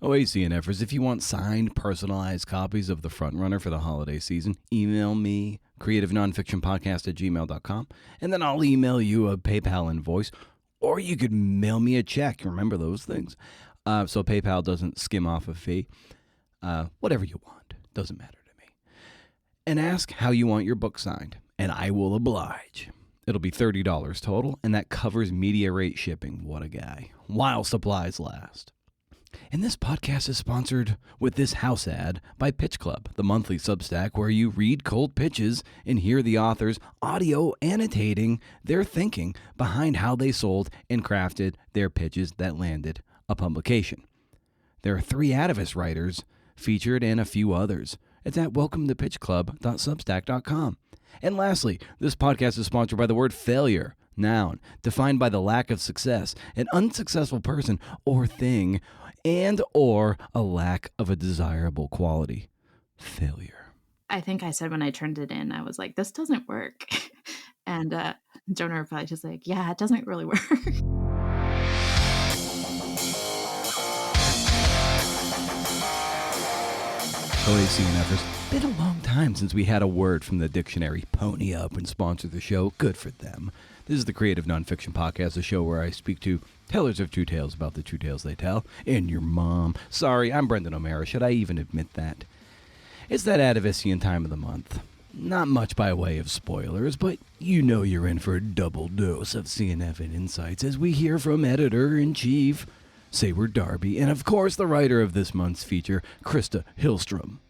Oh, hey, CNFers, if you want signed, personalized copies of The Frontrunner for the holiday season, email me, creativenonfictionpodcast@gmail.com, and then I'll email you a PayPal invoice, or you could mail me a check. Remember those things. So PayPal doesn't skim off a fee. Whatever you want. Doesn't matter to me. And ask how you want your book signed, and I will oblige. It'll be $30 total, and that covers media rate shipping. What a guy. While supplies last. And this podcast is sponsored with this house ad by Pitch Club, the monthly Substack where you read cold pitches and hear the authors audio annotating their thinking behind how they sold and crafted their pitches that landed a publication. There are 3 Atavist writers featured and a few others. It's at welcometopitchclub.substack.com. And lastly, this podcast is sponsored by the word failure, noun, defined by the lack of success, an unsuccessful person or thing, and or a lack of a desirable quality. Failure. I think I said when I turned it in, I was like, this doesn't work. And Jonah replied just like, yeah, it doesn't really work. Hello, CNFers. Been a long time since we had a word from the dictionary. Pony up and sponsor the show. Good for them. This is the Creative Nonfiction Podcast, a show where I speak to tellers of true tales about the true tales they tell. And your mom. Sorry, I'm Brendan O'Mara. Should I even admit that? It's that Atavistian time of the month. Not much by way of spoilers, but you know you're in for a double dose of CNF and insights as we hear from Editor-in-Chief Sayward Darby, and of course the writer of this month's feature, Christa Hillstrom.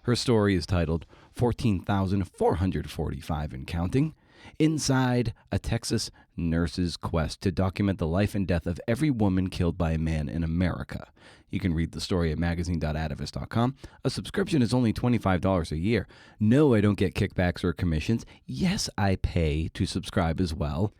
Her story is titled 14,445 and Counting, Inside a Texas Nurse's Quest to Document the Life and Death of Every Woman Killed by a Man in America. You can read the story at magazine.atavist.com. A subscription is only $25 a year. No, I don't get kickbacks or commissions. Yes, I pay to subscribe as well.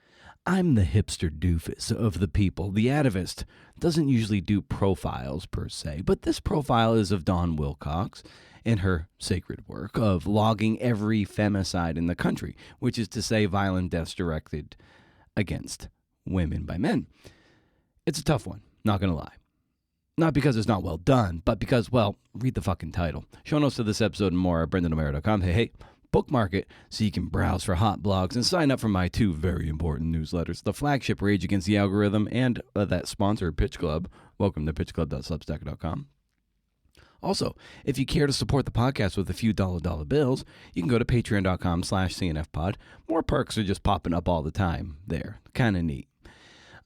I'm the hipster doofus of the people. The Atavist doesn't usually do profiles per se, but this profile is of Dawn Wilcox in her sacred work of logging every femicide in the country, which is to say violent deaths directed against women by men. It's a tough one, not going to lie. Not because it's not well done, but because, well, read the fucking title. Show notes to this episode and more at BrendanO'Mara.com. Hey, bookmark it so you can browse for hot blogs and sign up for my 2 very important newsletters, the flagship Rage Against the Algorithm and that sponsor, Pitch Club. Welcome to pitchclub.substack.com. Also, if you care to support the podcast with a few dollar bills, you can go to patreon.com/CNFpod. More perks are just popping up all the time there. Kind of neat.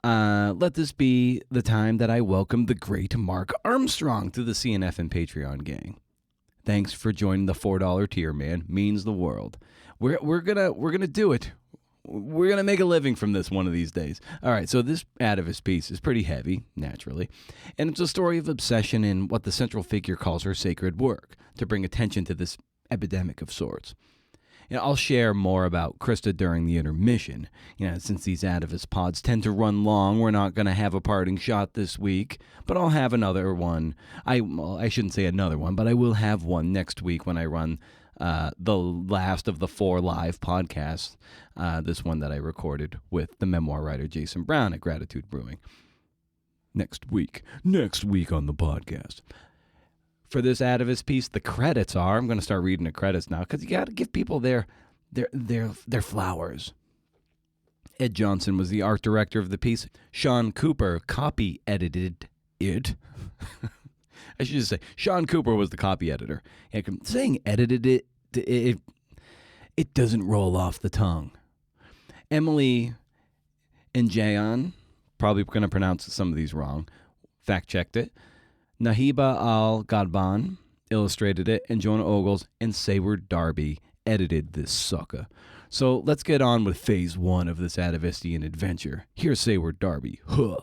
Let this be the time that I welcome the great Mark Armstrong to the CNF and Patreon gang. Thanks for joining the $4 tier, man. Means the world. We're gonna do it. We're gonna make a living from this one of these days. All right. So this Atavist piece is pretty heavy, naturally, and it's a story of obsession in what the central figure calls her sacred work to bring attention to this epidemic of sorts. I'll share more about Christa during the intermission. Since these Atavist pods tend to run long, we're not going to have a parting shot this week, but I'll have another one. I shouldn't say another one, but I will have one next week when I run the last of the 4 live podcasts, this one that I recorded with the memoir writer Jason Brown at Gratitude Brewing. Next week on the podcast. For this Atavist piece, the credits are, I'm going to start reading the credits now because you got to give people their flowers. Ed Johnson was the art director of the piece. Sean Cooper copy edited it. I should just say Sean Cooper was the copy editor. Saying edited it doesn't roll off the tongue. Emily and Jayon, probably going to pronounce some of these wrong, fact checked it. Nahiba Al-Gadban illustrated it, and Jonah Ogles and Sayward Darby edited this sucker. So let's get on with phase 1 of this Atavistian adventure. Here's Sayward Darby. Huh.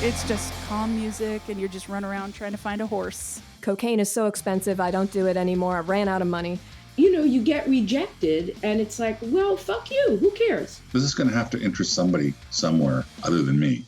It's just calm music, and you're just running around trying to find a horse. Cocaine is so expensive, I don't do it anymore. I ran out of money. You get rejected, and it's like, well, fuck you. Who cares? This is going to have to interest somebody somewhere other than me.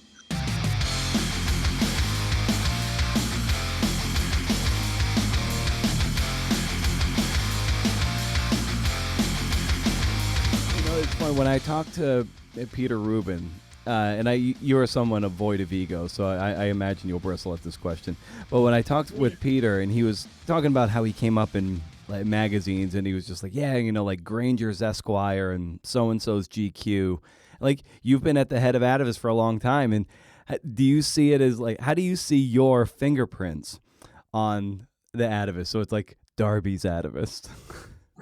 it's funny when I talked to Peter Rubin, and you are someone void of ego, so I imagine you'll bristle at this question. But when I talked with Peter, and he was talking about how he came up in like magazines, and he was just like, yeah, like Granger's Esquire and so-and-so's GQ. Like, you've been at the head of Atavist for a long time, and do you see it as like, how do you see your fingerprints on the Atavist? So it's like Darby's Atavist.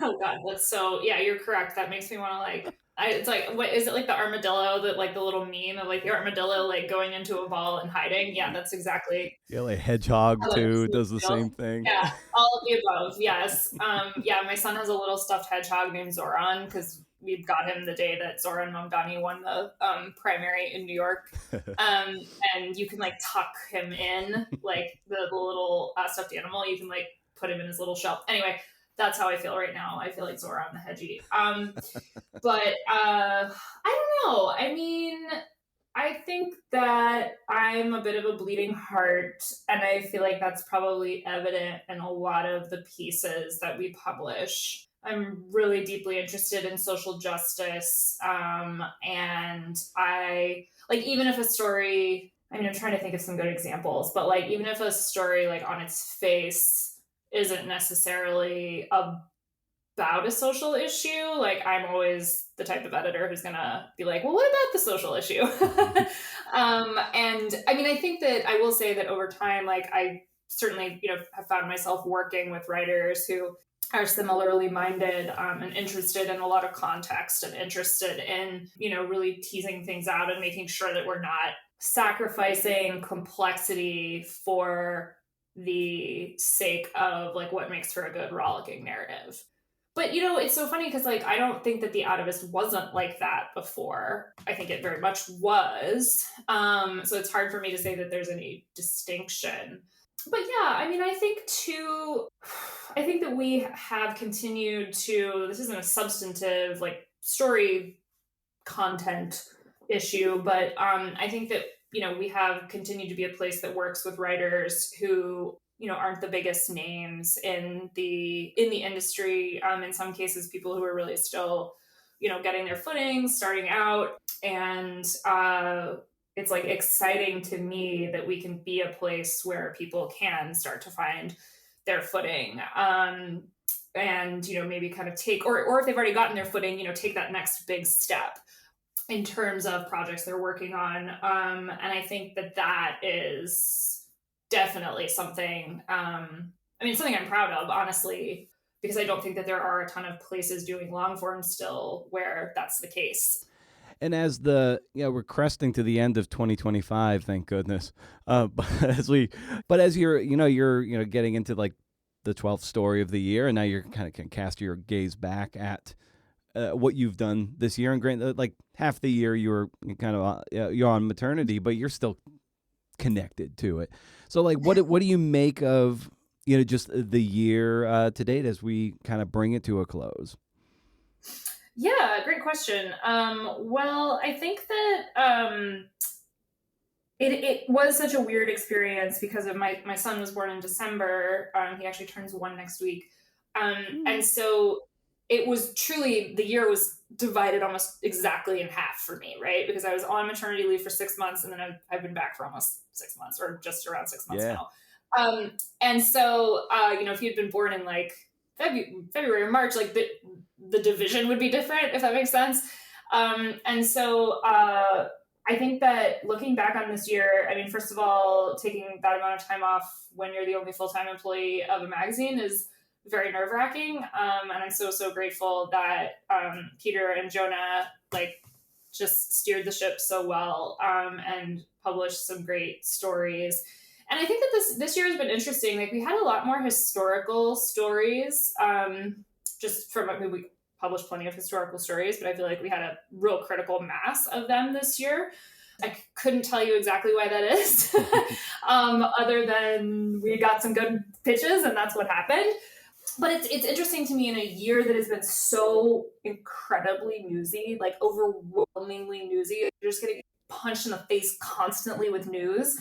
Oh God, that's so, yeah, you're correct. That makes me want to like, it's like, what is it, like the armadillo, that like the little meme of like the armadillo like going into a ball and hiding? Yeah, that's exactly. Yeah, like Hedgehog too does the same thing. Yeah, all of the above. Yes. Yeah, my son has a little stuffed hedgehog named Zoran because we got him the day that Zoran Mamdani won the primary in New York. And you can like tuck him in, like the little stuffed animal. You can like put him in his little shell. Anyway, that's how I feel right now. I feel like Zoran the Hedgie. But I don't know. I mean, I think that I'm a bit of a bleeding heart, and I feel like that's probably evident in a lot of the pieces that we publish. I'm really deeply interested in social justice, and I, like, even if a story, I mean, I'm trying to think of some good examples, but like, even if a story like on its face isn't necessarily about a social issue, like I'm always the type of editor who's gonna be like, well, what about the social issue? And I mean, I think that I will say that over time, like I certainly, have found myself working with writers who are similarly minded and interested in a lot of context and interested in, really teasing things out and making sure that we're not sacrificing complexity for the sake of like what makes for a good rollicking narrative. But it's so funny because like I don't think that the Atavist wasn't like that before. I think it very much was. So it's hard for me to say that there's any distinction. But yeah, I mean, I think that we have continued to, this isn't a substantive like story content issue, but I think that we have continued to be a place that works with writers who, aren't the biggest names in the industry. In some cases, people who are really still, getting their footing, starting out. And it's like exciting to me that we can be a place where people can start to find their footing. And, maybe kind of take, or if they've already gotten their footing, take that next big step in terms of projects they're working on. And I think that is definitely something, something I'm proud of, honestly, because I don't think that there are a ton of places doing long form still where that's the case. And as we're cresting to the end of 2025, thank goodness. But as you're getting into like the 12th story of the year, and now you're kind of can cast your gaze back at what you've done this year. And granted, like half the year you were kind of you're on maternity, but you're still connected to it. So like, what do you make of just the year to date as we kind of bring it to a close? Yeah, great question. Well, I think that it was such a weird experience because of my son was born in December. He actually turns 1 next week, and so it was truly, the year was divided almost exactly in half for me, right? Because I was on maternity leave for 6 months, and then I've been back for almost 6 months, or just around 6 months now. And so, if you'd been born in like February or March, like the division would be different, if that makes sense. And so I think that looking back on this year, I mean, first of all, taking that amount of time off when you're the only full-time employee of a magazine is very nerve-wracking. And I'm so grateful that Peter and Jonah like just steered the ship so well and published some great stories. And I think that this year has been interesting. Like we had a lot more historical stories. Just from, I mean, we published plenty of historical stories, but I feel like we had a real critical mass of them this year. I couldn't tell you exactly why that is, other than we got some good pitches and that's what happened. But it's interesting to me in a year that has been so incredibly newsy, like overwhelmingly newsy. You're just getting punched in the face constantly with news,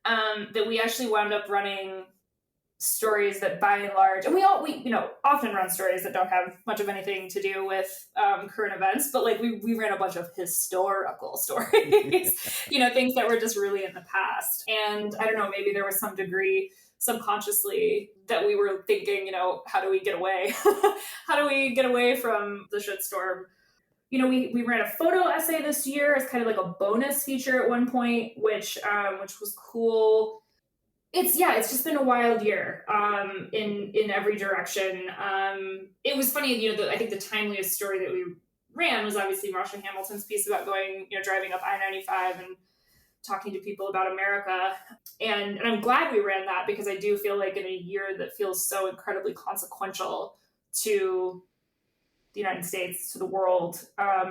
that we actually wound up running stories that by and large, and we often run stories that don't have much of anything to do with current events, but like we ran a bunch of historical stories, things that were just really in the past. And I don't know, maybe there was some degree subconsciously that we were thinking, how do we get away? How do we get away from the shitstorm? We ran a photo essay this year as kind of like a bonus feature at one point, which was cool. It's just been a wild year in every direction. It was funny, I think the timeliest story that we ran was obviously Marsha Hamilton's piece about going, driving up I-95 and talking to people about America. And I'm glad we ran that, because I do feel like in a year that feels so incredibly consequential to the United States, to the world,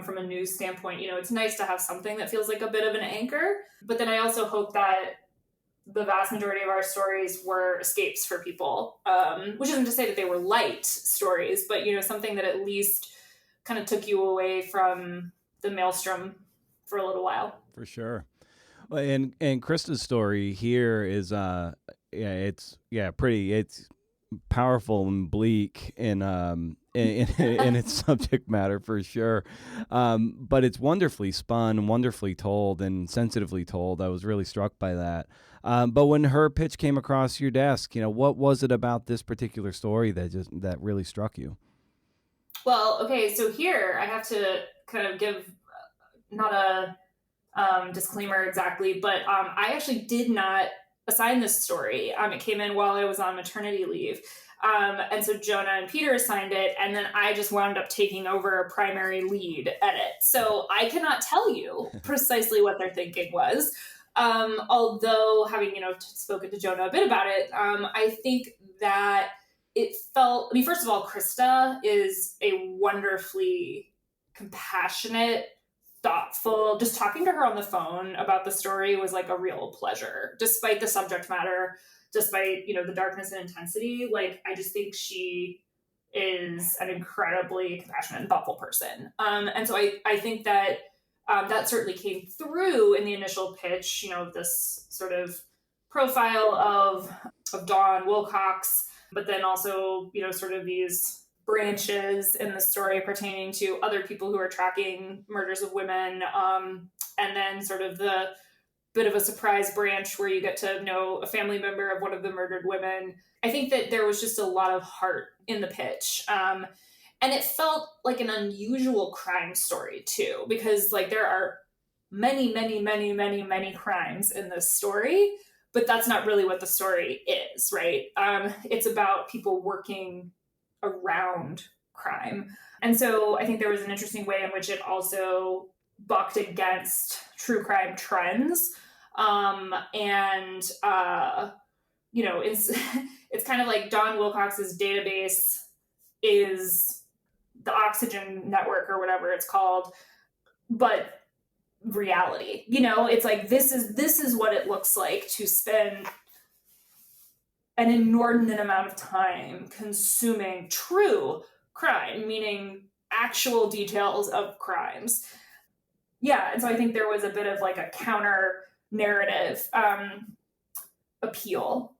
from a news standpoint, it's nice to have something that feels like a bit of an anchor. But then I also hope that the vast majority of our stories were escapes for people, which isn't to say that they were light stories, but, something that at least kind of took you away from the maelstrom for a little while. For sure. Well, and Christa's story here is, it's powerful and bleak in its subject matter, for sure. But it's wonderfully spun, wonderfully told, and sensitively told. I was really struck by that. But when her pitch came across your desk, what was it about this particular story that really struck you? Well, okay, so here I have to kind of give not a disclaimer exactly, but I actually did not assign this story. It came in while I was on maternity leave. And so Jonah and Peter assigned it, and then I just wound up taking over a primary lead edit. So I cannot tell you precisely what their thinking was. Although having, spoken to Jonah a bit about it, I think that it felt, first of all, Christa is a wonderfully compassionate, thoughtful, just talking to her on the phone about the story was like a real pleasure, despite the subject matter, despite, the darkness and intensity. Like, I just think she is an incredibly compassionate and thoughtful person. And so I think that that certainly came through in the initial pitch, this sort of profile of Dawn Wilcox, but then also, sort of these branches in the story pertaining to other people who are tracking murders of women. And then sort of the bit of a surprise branch where you get to know a family member of one of the murdered women. I think that there was just a lot of heart in the pitch. And it felt like an unusual crime story too, because like there are many, many, many, many, many crimes in this story, but that's not really what the story is, right? It's about people working around crime. And so I think there was an interesting way in which it also bucked against true crime trends. It's kind of like Dawn Wilcox's database is the Oxygen Network or whatever it's called, but reality, it's like, this is what it looks like to spend an inordinate amount of time consuming true crime, meaning actual details of crimes. Yeah, and so I think there was a bit of like a counter narrative appeal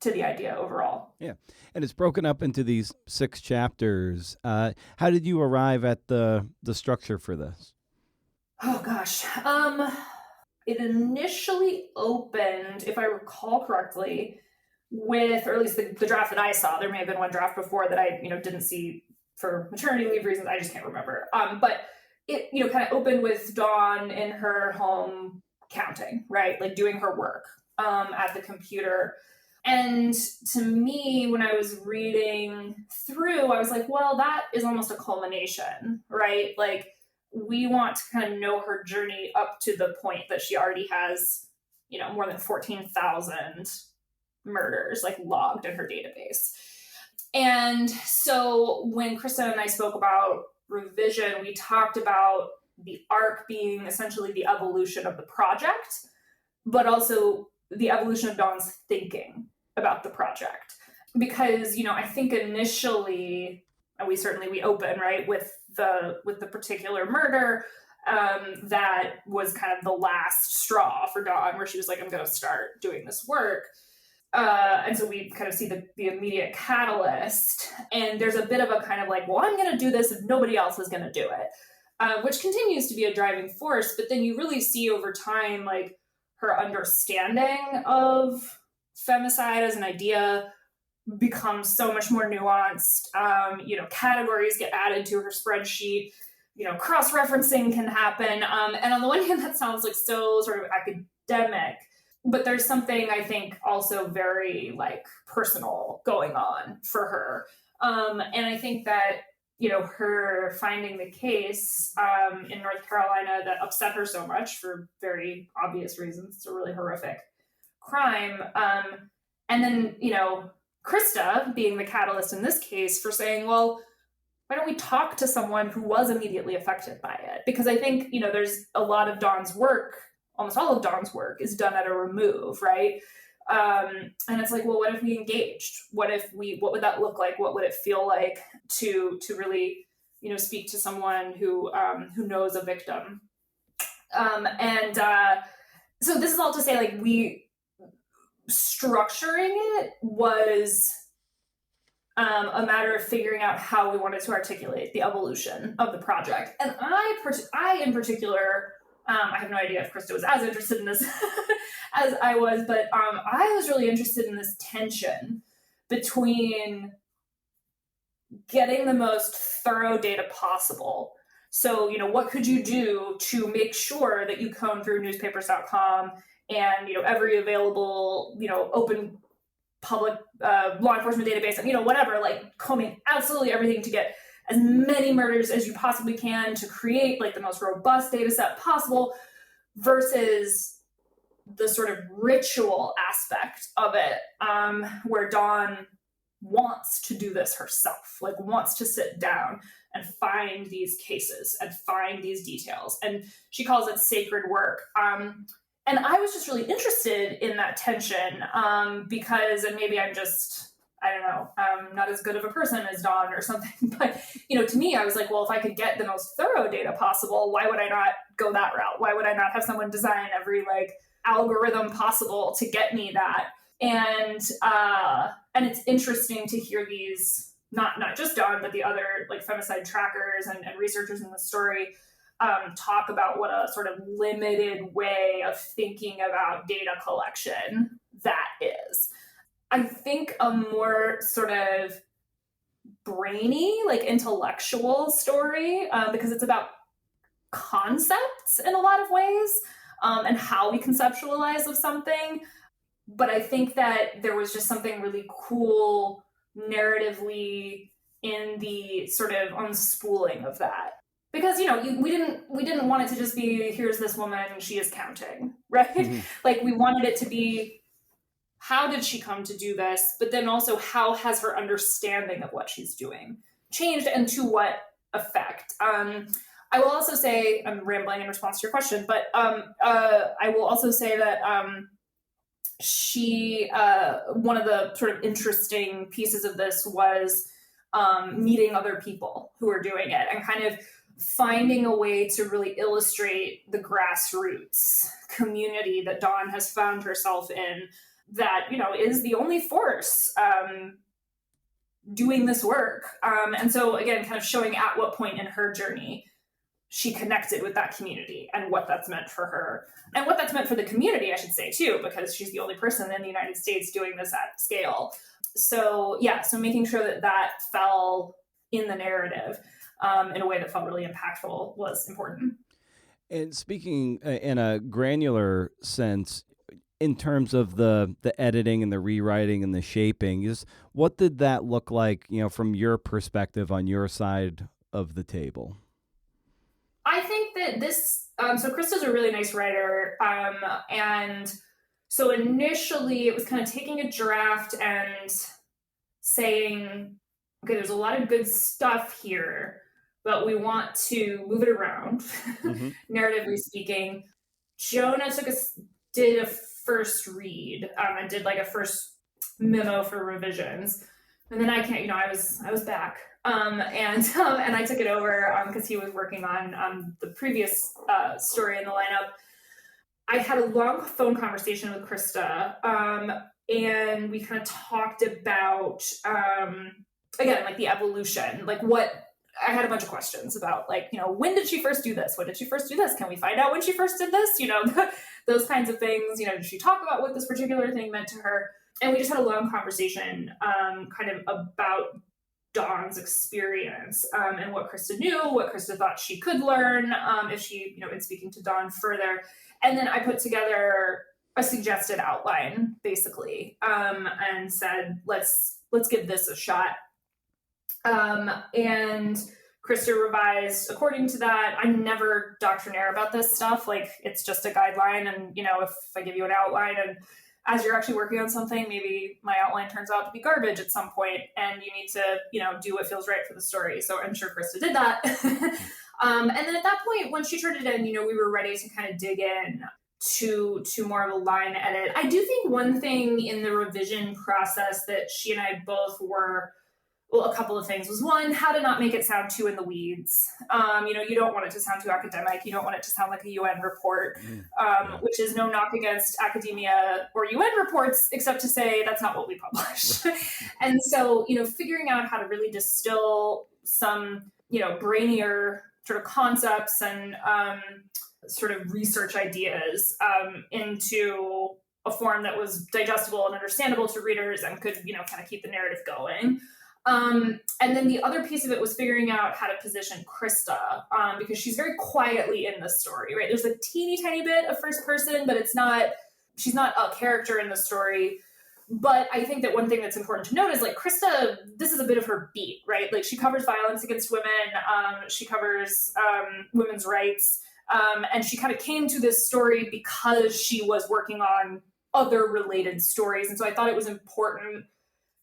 to the idea overall. Yeah, and it's broken up into these 6 chapters. How did you arrive at the structure for this? Oh gosh, it initially opened, if I recall correctly, with, or at least the draft that I saw. There may have been one draft before that I, didn't see for maternity leave reasons. I just can't remember. But it, kind of opened with Dawn in her home counting, right? Like doing her work at the computer. And to me, when I was reading through, I was like, well, that is almost a culmination, right? Like, we want to kind of know her journey up to the point that she already has, more than 14,000 murders like logged in her database. And so when Christa and I spoke about revision, we talked about the arc being essentially the evolution of the project, but also the evolution of Dawn's thinking about the project. Because, I think initially, and we open, right, with the particular murder, that was kind of the last straw for Dawn, where she was like, I'm going to start doing this work. And so we kind of see the immediate catalyst, and there's a bit of a kind of like, well, I'm going to do this if nobody else is going to do it, which continues to be a driving force. But then you really see over time, like, her understanding of femicide as an idea becomes so much more nuanced. Categories get added to her spreadsheet. Cross-referencing can happen. And on the one hand, that sounds like so sort of academic, but there's something I think also very like personal going on for her. And I think that, her finding the case in North Carolina that upset her so much for very obvious reasons. It's a really horrific crime. And then, Christa being the catalyst in this case for saying, well, why don't we talk to someone who was immediately affected by it? Because I think, there's a lot of Dawn's work, almost all of Dawn's work is done at a remove, right? And it's like, well, what if we engaged? What would that look like? What would it feel like to really, speak to someone who knows a victim? So this is all to say, like, structuring it was a matter of figuring out how we wanted to articulate the evolution of the project. And I in particular, I have no idea if Christa was as interested in this as I was, but I was really interested in this tension between getting the most thorough data possible. So, what could you do to make sure that you comb through newspapers.com and, every available, open public law enforcement database, and, whatever, like combing absolutely everything to get as many murders as you possibly can to create like the most robust data set possible, versus the sort of ritual aspect of it, where Dawn wants to do this herself, like wants to sit down and find these cases and find these details. And she calls it sacred work. And I was just really interested in that tension because, and maybe I'm just, I don't know, not as good of a person as Dawn or something, but, to me, I was like, well, if I could get the most thorough data possible, why would I not go that route? Why would I not have someone design every like algorithm possible to get me that? And it's interesting to hear these, not just Dawn, but the other like femicide trackers and researchers in the story talk about what a sort of limited way of thinking about data collection that is. I think a more sort of brainy, like intellectual story, because it's about concepts in a lot of ways, and how we conceptualize of something. But I think that there was just something really cool narratively in the sort of unspooling of that. Because, we didn't want it to just be, here's this woman, she is counting, right? Mm-hmm. Like, we wanted it to be, how did she come to do this? But then also, how has her understanding of what she's doing changed, and to what effect? I will also say, I'm rambling in response to your question, but I will also say that she, one of the sort of interesting pieces of this was meeting other people who are doing it and kind of finding a way to really illustrate the grassroots community that Dawn has found herself in, that, is the only force doing this work. And so again, kind of showing at what point in her journey she connected with that community and what that's meant for her and what that's meant for the community, I should say too, because she's the only person in the United States doing this at scale. So so making sure that fell in the narrative in a way that felt really impactful was important. And speaking in a granular sense, in terms of the editing and the rewriting and the shaping, what did that look like, from your perspective on your side of the table? I think that this, so Christa's a really nice writer. And so initially it was kind of taking a draft and saying, okay, there's a lot of good stuff here, but we want to move it around, mm-hmm. narratively speaking. Jonah did a first read and did like a first memo for revisions. And then I was back. And I took it over because he was working on the previous story in the lineup. I had a long phone conversation with Christa, and we kind of talked about, again, like the evolution, like what, I had a bunch of questions about, like, when did she first do this? When did she first do this? Can we find out when she first did this? Those kinds of things. Did she talk about what this particular thing meant to her? And we just had a long conversation kind of about Dawn's experience and what Christa knew, what Christa thought she could learn if she, in speaking to Dawn further. And then I put together a suggested outline, basically, and said, let's give this a shot. And Christa revised according to that. I'm never doctrinaire about this stuff. Like, it's just a guideline. And, if I give you an outline and as you're actually working on something, maybe my outline turns out to be garbage at some point and you need to, do what feels right for the story. So I'm sure Christa did that. And then at that point, when she turned it in, we were ready to kind of dig in to more of a line edit. I do think one thing in the revision process that she and I both were, a couple of things was, one, how to not make it sound too in the weeds. You don't want it to sound too academic. You don't want it to sound like a UN report, which is no knock against academia or UN reports, except to say that's not what we publish. And so, figuring out how to really distill some, brainier sort of concepts and sort of research ideas into a form that was digestible and understandable to readers and could, kind of keep the narrative going. And then the other piece of it was figuring out how to position Christa, because she's very quietly in the story, right? There's a teeny tiny bit of first person, but she's not a character in the story. But I think that one thing that's important to note is, like, Christa, this is a bit of her beat, right? Like, she covers violence against women. She covers women's rights. And she kind of came to this story because she was working on other related stories. And so I thought it was important.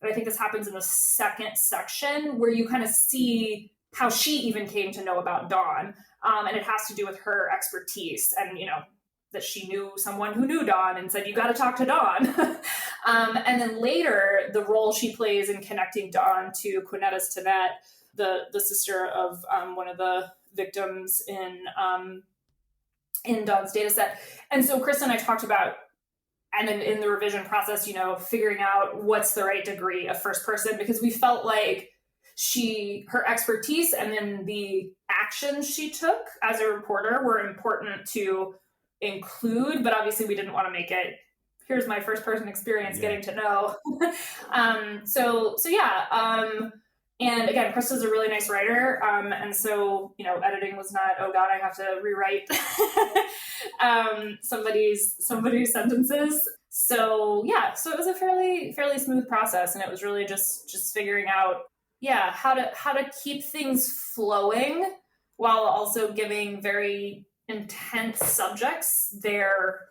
And I think this happens in the second section where you kind of see how she even came to know about Dawn. And it has to do with her expertise and, that she knew someone who knew Dawn and said, you got to talk to Dawn. And then later, the role she plays in connecting Dawn to Quinetta's Tanet, the sister of one of the victims in Dawn's data set. And so Christa and I talked about, and in the revision process, figuring out what's the right degree of first person, because we felt like her expertise and then the actions she took as a reporter were important to include, but obviously we didn't want to make it, here's my first person experience getting to know. And again, Krista's a really nice writer. And so, editing was not, oh God, I have to rewrite somebody's sentences. So it was a fairly smooth process. And it was really just figuring out, how to keep things flowing while also giving very intense subjects their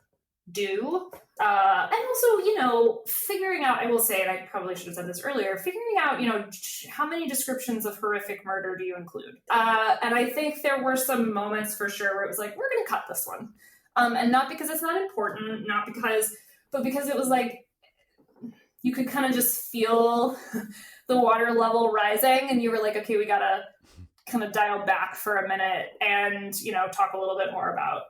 due. And also, figuring out, I will say, and I probably should have said this earlier, figuring out, how many descriptions of horrific murder do you include? And I think there were some moments for sure where it was like, we're going to cut this one. And not because it's not important, but because it was like, you could kind of just feel the water level rising and you were like, okay, we got to kind of dial back for a minute and, talk a little bit more about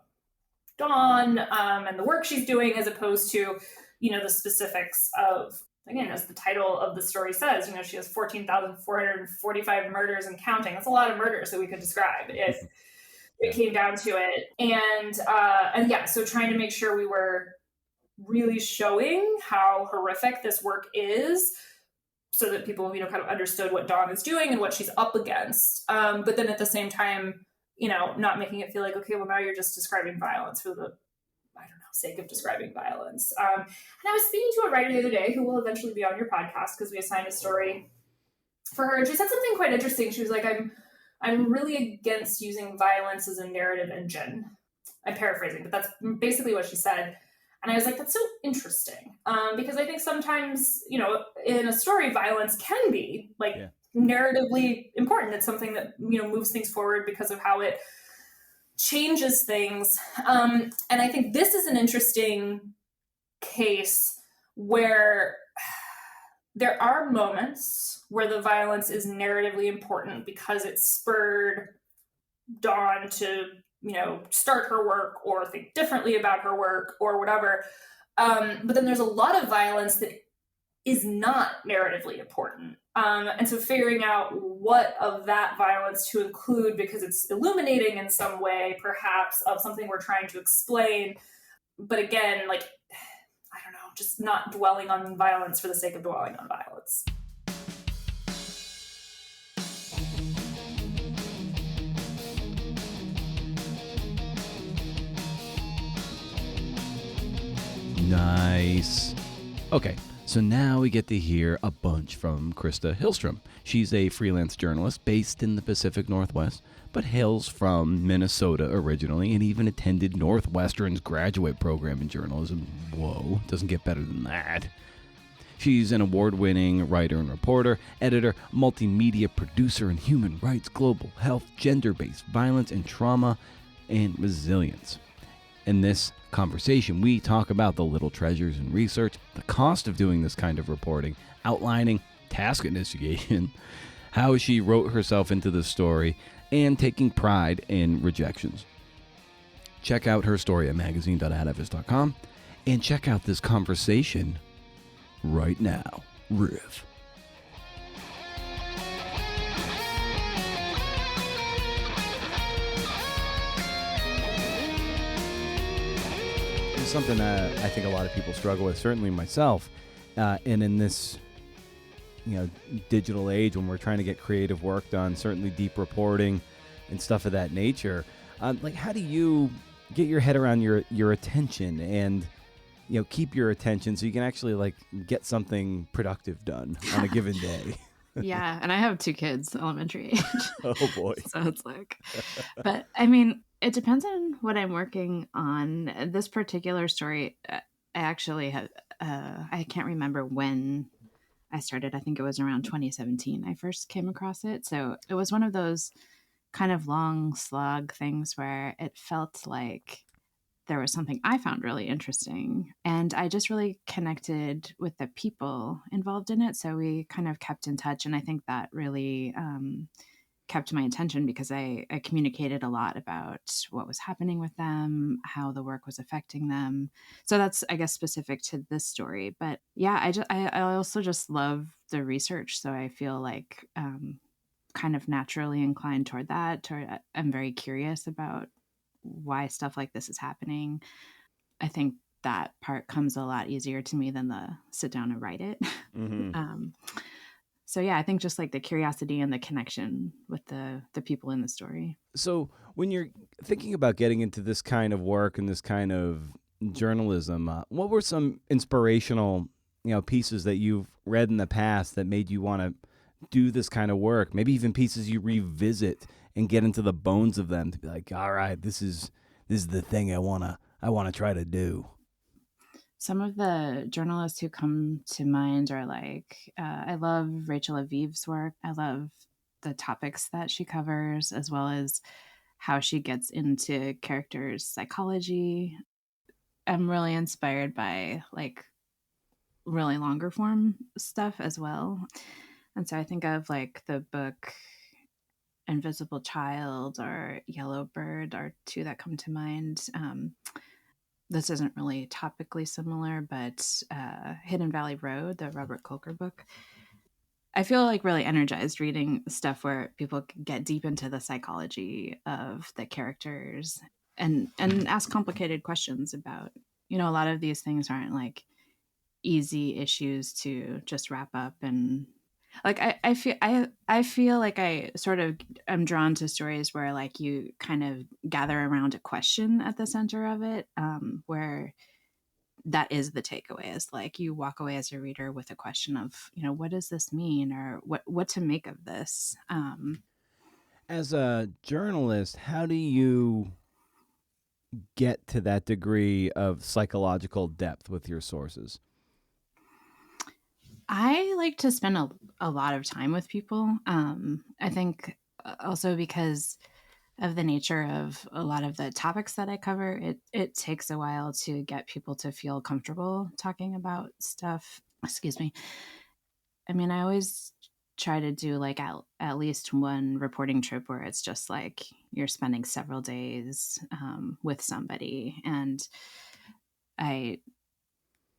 Dawn and the work she's doing, as opposed to, the specifics of, again, as the title of the story says, she has 14,445 murders and counting. That's a lot of murders that we could describe if it came down to it. And so trying to make sure we were really showing how horrific this work is, so that people, kind of understood what Dawn is doing and what she's up against. But then at the same time, not making it feel like, okay, well, now you're just describing violence for the, sake of describing violence. And I was speaking to a writer the other day who will eventually be on your podcast because we assigned a story for her. And she said something quite interesting. She was like, I'm really against using violence as a narrative engine. I'm paraphrasing, but that's basically what she said. And I was like, that's so interesting. Because I think sometimes, in a story, violence can be narratively important. It's something that, moves things forward because of how it changes things. And I think this is an interesting case where there are moments where the violence is narratively important because it spurred Dawn to, start her work or think differently about her work or whatever. But then there's a lot of violence that is not narratively important. And so figuring out what of that violence to include because it's illuminating in some way, perhaps, of something we're trying to explain. But again, like, I don't know, just not dwelling on violence for the sake of dwelling on violence. Nice. Okay, so now we get to hear a bunch from Christa Hillstrom. She's a freelance journalist based in the Pacific Northwest, but hails from Minnesota originally and even attended Northwestern's graduate program in journalism. Whoa, doesn't get better than that. She's an award-winning writer and reporter, editor, multimedia producer in human rights, global health, gender-based violence, and trauma and resilience. In this conversation, we talk about the little treasures in research, the cost of doing this kind of reporting, outlining task initiation, how she wrote herself into the story, and taking pride in rejections. Check out her story at magazine.atavist.com and check out this conversation right now. Riff. It's something that I think a lot of people struggle with, certainly myself. And in this, digital age when we're trying to get creative work done, certainly deep reporting and stuff of that nature, how do you get your head around your attention and keep your attention so you can actually get something productive done on a given day? Yeah, and I have 2 kids, elementary age. Oh boy. So it's but I mean, it depends on what I'm working on. This particular story, I actually have, I can't remember when I started. I think it was around 2017 I first came across it. So it was one of those kind of long slog things where it felt like there was something I found really interesting. And I just really connected with the people involved in it. So we kind of kept in touch. And I think that really kept my attention because I communicated a lot about what was happening with them, how the work was affecting them. So that's, I guess, specific to this story. But yeah, I also just love the research. So I feel like kind of naturally inclined toward that. I'm very curious about why stuff like this is happening. I think that part comes a lot easier to me than the sit down and write it. Mm-hmm. So yeah, I think just like the curiosity and the connection with the people in the story. So when you're thinking about getting into this kind of work and this kind of journalism, what were some inspirational, pieces that you've read in the past that made you want to do this kind of work? Maybe even pieces you revisit and get into the bones of them to be like, all right, this is the thing I wanna try to do. Some of the journalists who come to mind are I love Rachel Aviv's work. I love the topics that she covers, as well as how she gets into characters' psychology. I'm really inspired by really longer form stuff as well. And so I think of the book Invisible Child or Yellow Bird are 2 that come to mind. This isn't really topically similar, but Hidden Valley Road, the Robert Kolker book. I feel really energized reading stuff where people get deep into the psychology of the characters and ask complicated questions about, a lot of these things aren't easy issues to just wrap up. And I feel like I sort of am drawn to stories where you kind of gather around a question at the center of it, where that is the takeaway, is you walk away as a reader with a question of, what does this mean, or what to make of this? As a journalist, how do you get to that degree of psychological depth with your sources? I like to spend a lot of time with people. I think also because of the nature of a lot of the topics that I cover, it takes a while to get people to feel comfortable talking about stuff. Excuse me. I mean, I always try to do at least one reporting trip where it's just you're spending several days with somebody, and I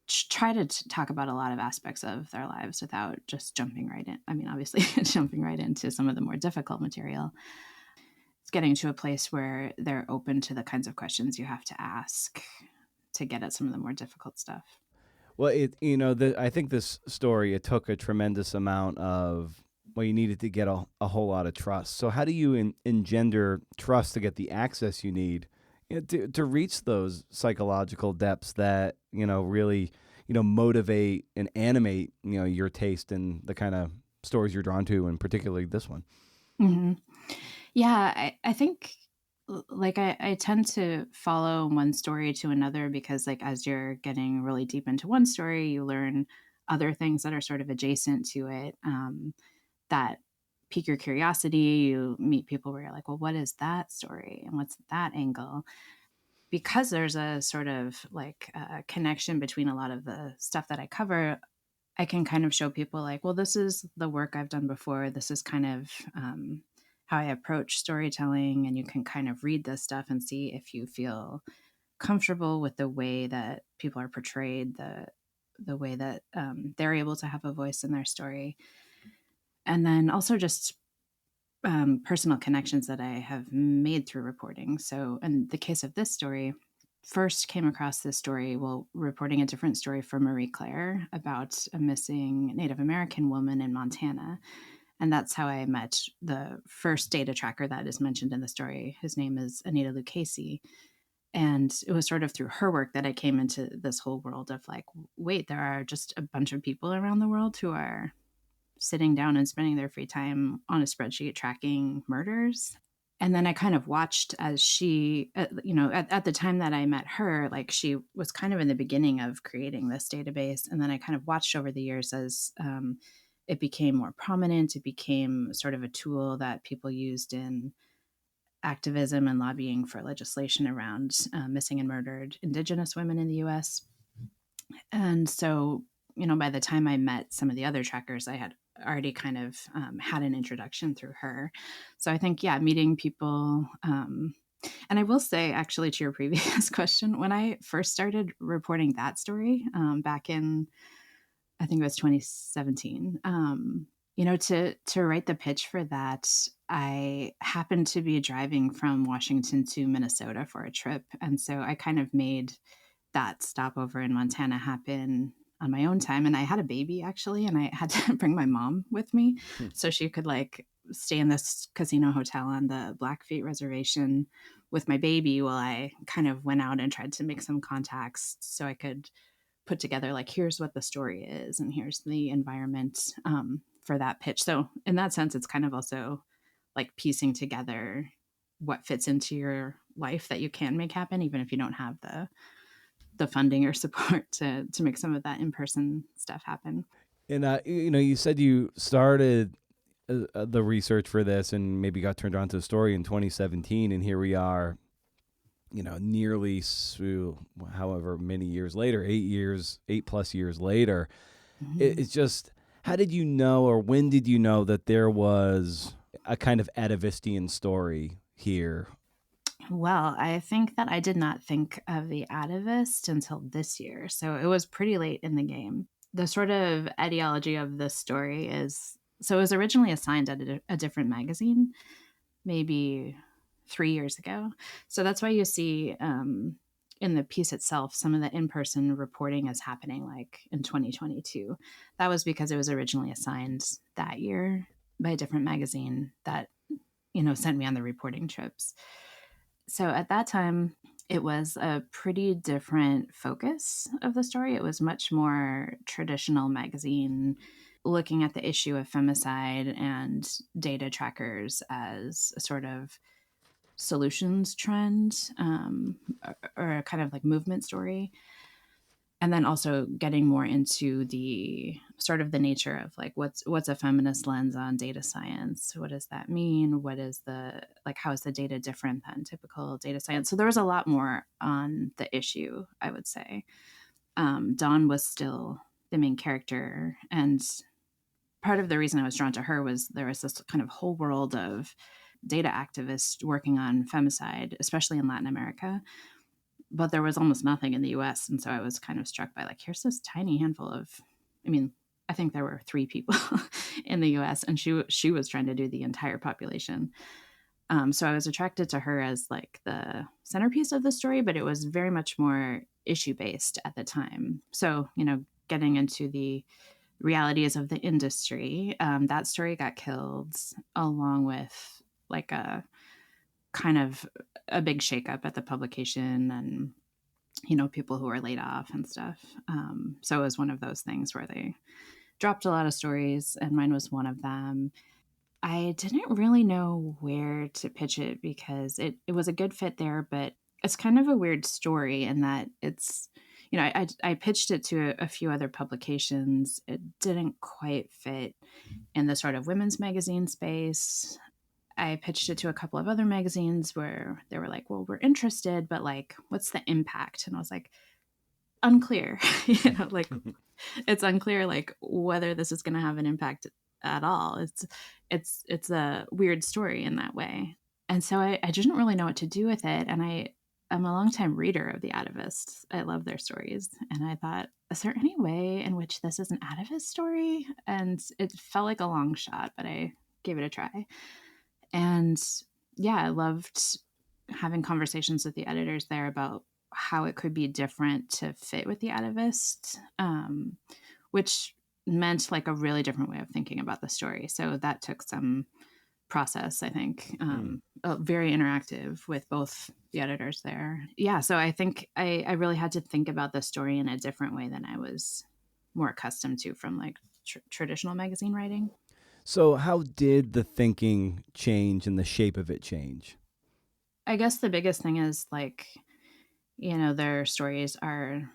try to talk about a lot of aspects of their lives without just jumping right in. I mean, obviously, jumping right into some of the more difficult material. It's getting to a place where they're open to the kinds of questions you have to ask to get at some of the more difficult stuff. Well, I think this story, it took a tremendous amount of, you needed to get a whole lot of trust. So how do you engender trust to get the access you need to reach those psychological depths that, really, motivate and animate, your taste and the kind of stories you're drawn to, and particularly this one? Mm-hmm. Yeah, I think like I tend to follow one story to another because like as you're getting really deep into one story, you learn other things that are sort of adjacent to it that pique your curiosity. You meet people where you're like, well, what is that story and what's that angle? Because there's a sort of like connection between a lot of the stuff that I cover, I can kind of show people like, well, this is the work I've done before. This is kind of how I approach storytelling. And you can kind of read this stuff and see if you feel comfortable with the way that people are portrayed, the way that they're able to have a voice in their story. And then also just personal connections that I have made through reporting. So in the case of this story, first came across this story while reporting a different story for Marie Claire about a missing Native American woman in Montana. And that's how I met the first data tracker that is mentioned in the story. His name is Anita Lucchese. And it was sort of through her work that I came into this whole world of like, wait, there are just a bunch of people around the world who are sitting down and spending their free time on a spreadsheet tracking murders. And then I kind of watched as she, at the time that I met her, like she was kind of in the beginning of creating this database. And then I kind of watched over the years as it became more prominent. It became sort of a tool that people used in activism and lobbying for legislation around missing and murdered Indigenous women in the US. And so, by the time I met some of the other trackers, I had already kind of had an introduction through her. So I think, meeting people. And I will say, actually, to your previous question, when I first started reporting that story back in, I think it was 2017, to write the pitch for that, I happened to be driving from Washington to Minnesota for a trip. And so I kind of made that stopover in Montana happen on my own time. And I had a baby actually, and I had to bring my mom with me so she could like stay in this casino hotel on the Blackfeet reservation with my baby while I kind of went out and tried to make some contacts so I could put together like, here's what the story is and here's the environment for that pitch. So in that sense, it's kind of also like piecing together what fits into your life that you can make happen, even if you don't have the funding or support to make some of that in-person stuff happen. And, you said you started the research for this and maybe got turned on to the story in 2017. And here we are, nearly however many years later, 8+ years later. Mm-hmm. It's just, how did you know, or when did you know that there was a kind of atavistian story here? Well, I think that I did not think of the Atavist until this year. So it was pretty late in the game. The sort of ideology of this story is, so it was originally assigned at a different magazine, maybe 3 years ago. So that's why you see in the piece itself, some of the in-person reporting is happening like in 2022. That was because it was originally assigned that year by a different magazine that, sent me on the reporting trips. So at that time, it was a pretty different focus of the story. It was much more traditional magazine, looking at the issue of femicide and data trackers as a sort of solutions trend or a kind of like movement story. And then also getting more into the sort of the nature of like what's a feminist lens on data science? What does that mean? What is how is the data different than typical data science? So there was a lot more on the issue, I would say. Dawn was still the main character. And part of the reason I was drawn to her was there was this kind of whole world of data activists working on femicide, especially in Latin America. but there was almost nothing in the US. And so I was kind of struck by like, here's this tiny handful of, I mean, I think there were 3 people in the US, and she was trying to do the entire population. So I was attracted to her as like the centerpiece of the story, but it was very much more issue based at the time. So, getting into the realities of the industry, that story got killed along with like a kind of a big shakeup at the publication and, people who were laid off and stuff. So it was one of those things where they dropped a lot of stories, and mine was one of them. I didn't really know where to pitch it because it was a good fit there, but it's kind of a weird story in that it's, I pitched it to a few other publications. It didn't quite fit in the sort of women's magazine space. I pitched it to a couple of other magazines where they were like, well, we're interested, but like, what's the impact? And I was like, unclear, like it's unclear, like whether this is going to have an impact at all. It's a weird story in that way. And so I didn't really know what to do with it. And I'm a longtime reader of the Atavists. I love their stories. And I thought, is there any way in which this is an Atavist story? And it felt like a long shot, but I gave it a try. And yeah, I loved having conversations with the editors there about how it could be different to fit with the Atavist, which meant like a really different way of thinking about the story. So that took some process, I think, very interactive with both the editors there. Yeah, so I think I really had to think about the story in a different way than I was more accustomed to from like traditional magazine writing. So how did the thinking change and the shape of it change? I guess the biggest thing is like, their stories are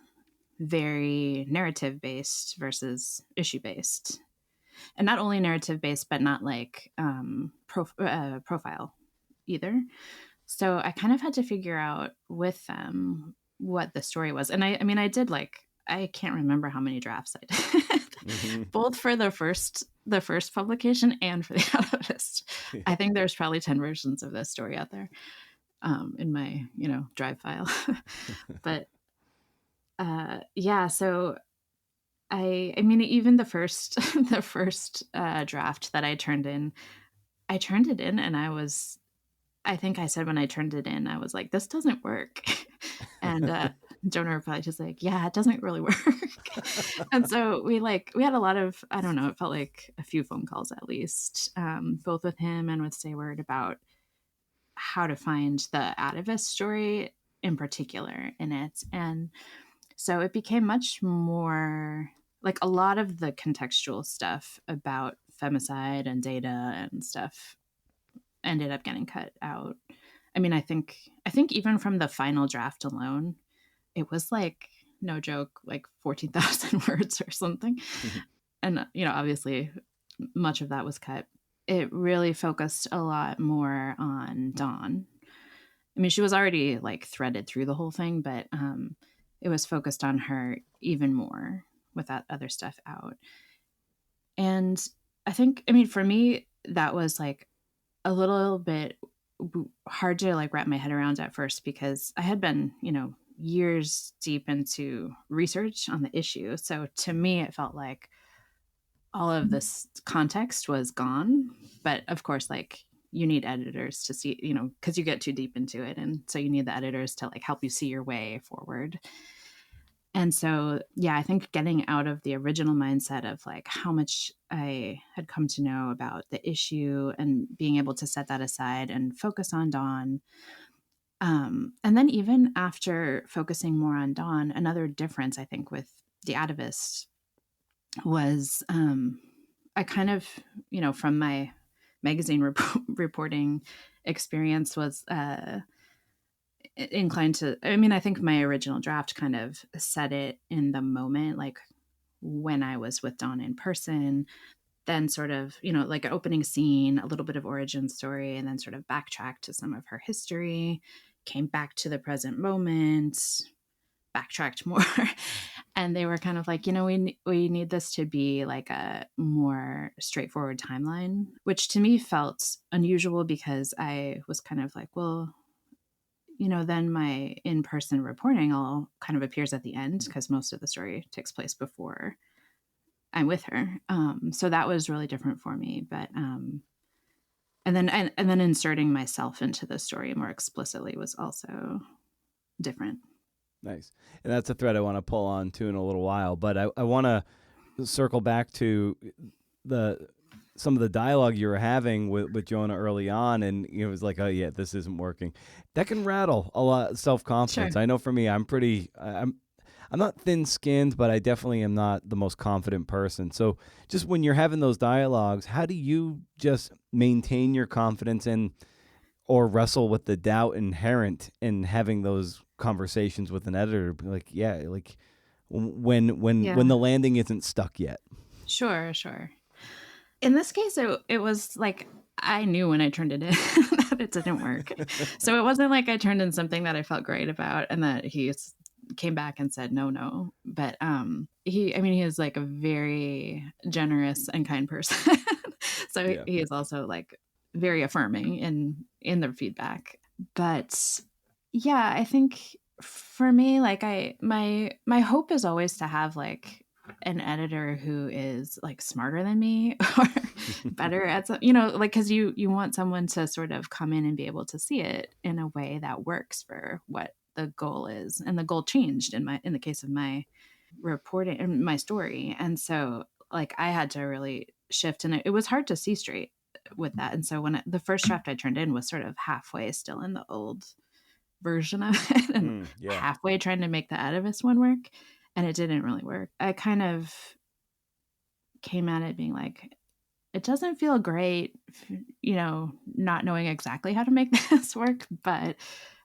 very narrative based versus issue based, and not only narrative based, but not like profile either. So I kind of had to figure out with them what the story was. And I mean, I did like, I can't remember how many drafts I did, both for the first publication and for the Atavist. I think there's probably 10 versions of this story out there in my, drive file. But yeah, so I mean, even the first draft that I turned it in and I think I said when I turned it in, I was like, this doesn't work. And Jonah replied just like, yeah, it doesn't really work. And so we had a lot of, I don't know, it felt like a few phone calls at least, both with him and with Sayward about how to find the Atavist story in particular in it. And so it became much more like a lot of the contextual stuff about femicide and data and stuff ended up getting cut out. I mean, I think even from the final draft alone, it was like, no joke, like 14,000 words or something. Mm-hmm. And, obviously much of that was cut. It really focused a lot more on Dawn. I mean, she was already like threaded through the whole thing, but it was focused on her even more with that other stuff out. And I think, I mean, for me, that was like a little bit hard to like wrap my head around at first because I had been, years deep into research on the issue. So to me, it felt like all of this context was gone. But of course, like you need editors to see, because you get too deep into it. And so you need the editors to like help you see your way forward. And so, yeah, I think getting out of the original mindset of like how much I had come to know about the issue and being able to set that aside and focus on Dawn. And then even after focusing more on Dawn, another difference I think with the Atavist was I kind of, from my magazine reporting experience was inclined to, I mean, I think my original draft kind of set it in the moment, like when I was with Dawn in person, then sort of, like an opening scene, a little bit of origin story, and then sort of backtracked to some of her history, came back to the present moment, backtracked more. And they were kind of like, we need this to be like a more straightforward timeline, which to me felt unusual because I was kind of like, well, then my in-person reporting all kind of appears at the end because most of the story takes place before I'm with her. So that was really different for me. But and then inserting myself into the story more explicitly was also different. Nice. And that's a thread I want to pull on to in a little while. But I want to circle back to some of the dialogue you were having with Jonah early on, and it was like, oh yeah, this isn't working. That can rattle a lot of self-confidence. Sure. I know for me, I'm not thin-skinned, but I definitely am not the most confident person. So just when you're having those dialogues, how do you just maintain your confidence or wrestle with the doubt inherent in having those conversations with an editor? Like, yeah, like when the landing isn't stuck yet. Sure. In this case, it was like I knew when I turned it in that it didn't work. So it wasn't like I turned in something that I felt great about and that he came back and said no. But he is like a very generous and kind person. So Yeah. he is also like very affirming in the feedback. But yeah, I think for me, like my hope is always to have like an editor who is like smarter than me or better at like because you want someone to sort of come in and be able to see it in a way that works for what the goal is. And the goal changed in the case of my reporting and my story. And so like I had to really shift, and it was hard to see straight with that. And so when the first draft I turned in was sort of halfway still in the old version of it and halfway trying to make the Atavist one work, and it didn't really work. I kind of came at it being like, it doesn't feel great, not knowing exactly how to make this work, but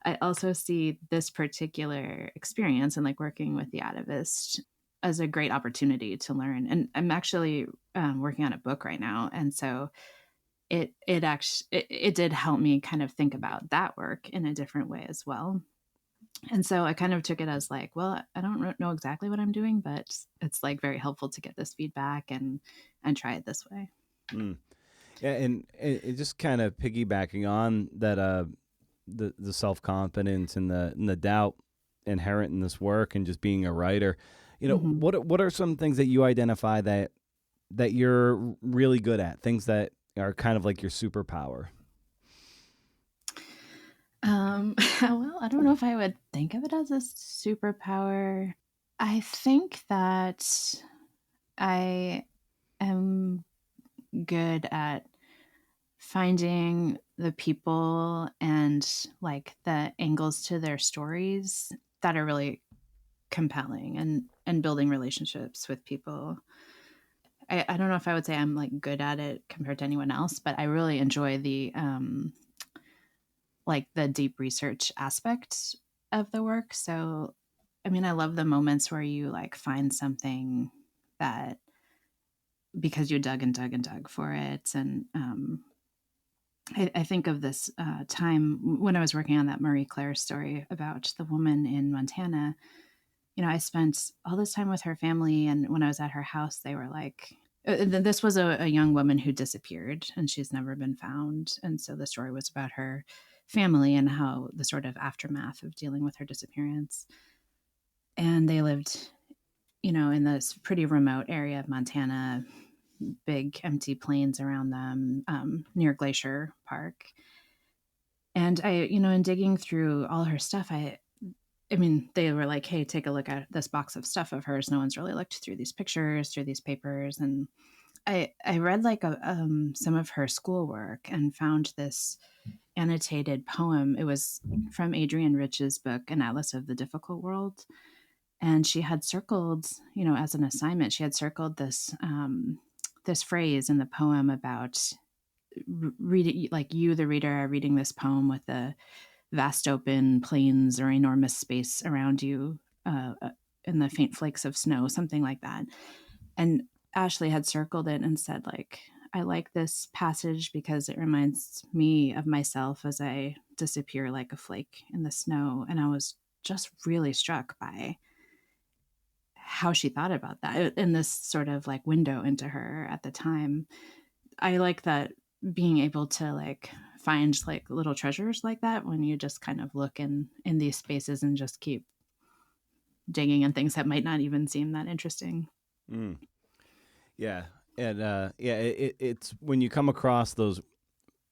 I also see this particular experience and like working with the Atavist as a great opportunity to learn. And I'm actually working on a book right now, and so it did help me kind of think about that work in a different way as well. And so I kind of took it as like, well, I don't know exactly what I'm doing, but it's like very helpful to get this feedback and try it this way. Yeah, and it just kind of piggybacking on that, the self-confidence and the doubt inherent in this work and just being a writer. What are some things that you identify that you're really good at? Things that are kind of like your superpower. Well, I don't know if I would think of it as a superpower. I think that I am good at finding the people and like the angles to their stories that are really compelling and building relationships with people. I don't know if I would say I'm like good at it compared to anyone else, but I really enjoy the like the deep research aspect of the work. So, I love the moments where you like find something that because you dug and dug and dug for it. And I think of this time when I was working on that Marie Claire story about the woman in Montana. I spent all this time with her family, and when I was at her house, they were like, this was a young woman who disappeared and she's never been found. And so the story was about her family and how the sort of aftermath of dealing with her disappearance. And they lived, in this pretty remote area of Montana, big empty plains around them, near Glacier Park. And I, in digging through all her stuff, they were like, hey, take a look at this box of stuff of hers. No one's really looked through these pictures, through these papers. And I read like some of her schoolwork and found this annotated poem. It was from Adrienne Rich's book, An Atlas of the Difficult World. And she had circled, as an assignment, she had circled this this phrase in the poem about reading, like you, the reader, are reading this poem with the vast open plains or enormous space around you in the faint flakes of snow, something like that. And Ashley had circled it and said, like, I like this passage because it reminds me of myself as I disappear like a flake in the snow. And I was just really struck by how she thought about that in this sort of like window into her at the time. I like that being able to like find like little treasures like that when you just kind of look in these spaces and just keep digging in things that might not even seem that interesting. Yeah. And it's when you come across those,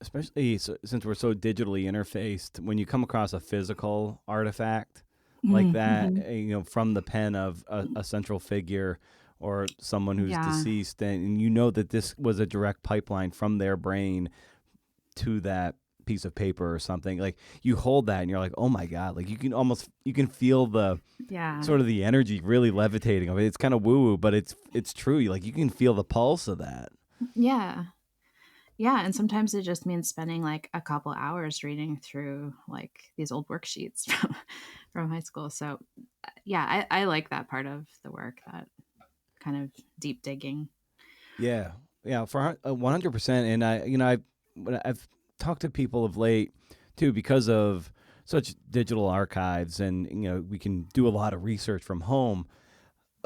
especially since we're so digitally interfaced, when you come across a physical artifact like that, from the pen of a central figure or someone who's deceased, and you know that this was a direct pipeline from their brain to that piece of paper or something, like you hold that and you're like, oh my God, like you can feel the sort of the energy really levitating. I mean, it's kind of woo-woo, but it's true. Like you can feel the pulse of that. Yeah. And sometimes it just means spending like a couple hours reading through like these old worksheets from high school. So yeah, I like that part of the work, that kind of deep digging. Yeah, for 100%. And I've talked to people of late too, because of such digital archives, and we can do a lot of research from home.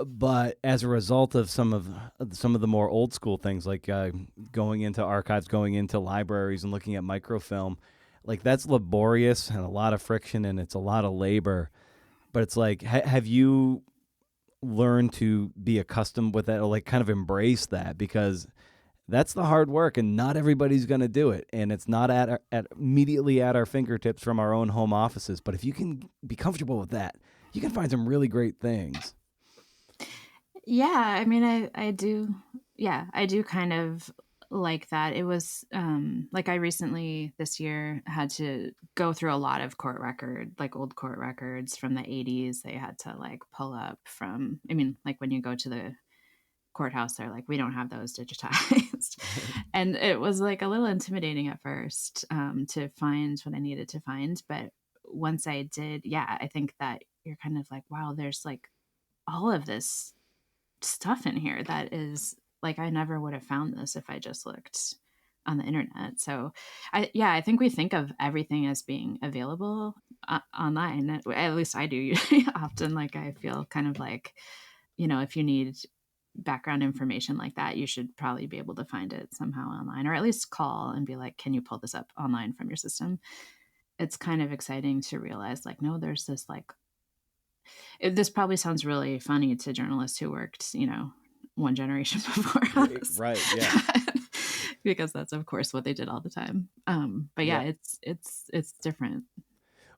But as a result of some of the more old school things, like going into archives, going into libraries, and looking at microfilm, like that's laborious and a lot of friction, and it's a lot of labor. But it's like, have you learned to be accustomed with that, or like kind of embrace that? Because that's the hard work, and not everybody's going to do it, and it's not immediately at our fingertips from our own home offices. But if you can be comfortable with that, you can find some really great things. Yeah, I mean, I do. Yeah, I do kind of like that. It was like I recently this year had to go through a lot of old court records from the 80s. They had to like pull up from, I mean, like when you go to the courthouse, they're like, we don't have those digitized. And it was like a little intimidating at first to find what I needed to find. But once I did, I think that you're kind of like, wow, there's like all of this stuff in here that is like, I never would have found this if I just looked on the internet. So I think we think of everything as being available online. At least I do often. Like I feel kind of like, if you need background information like that, you should probably be able to find it somehow online, or at least call and be like, can you pull this up online from your system? It's kind of exciting to realize like, no, there's this like, this probably sounds really funny to journalists who worked, one generation before us. Right. Yeah. Because that's of course what they did all the time. But it's different.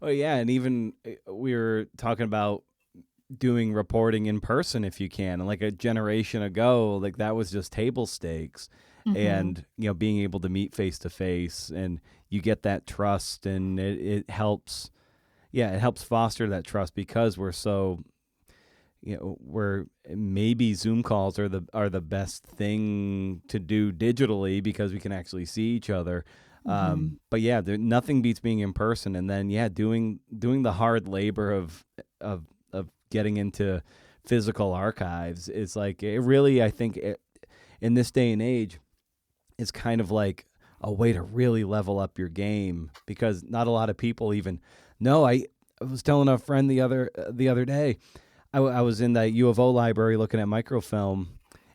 Oh yeah. And even we were talking about doing reporting in person if you can, and like a generation ago, like that was just table stakes. And being able to meet face to face, and you get that trust, and it helps foster that trust, because we're so where maybe Zoom calls are the best thing to do digitally, because we can actually see each other. But yeah, nothing beats being in person, and then doing the hard labor of getting into physical archives is like, it really, I think in this day and age, is kind of like a way to really level up your game, because not a lot of people even know. I was telling a friend the other day, I was in the U of O library looking at microfilm,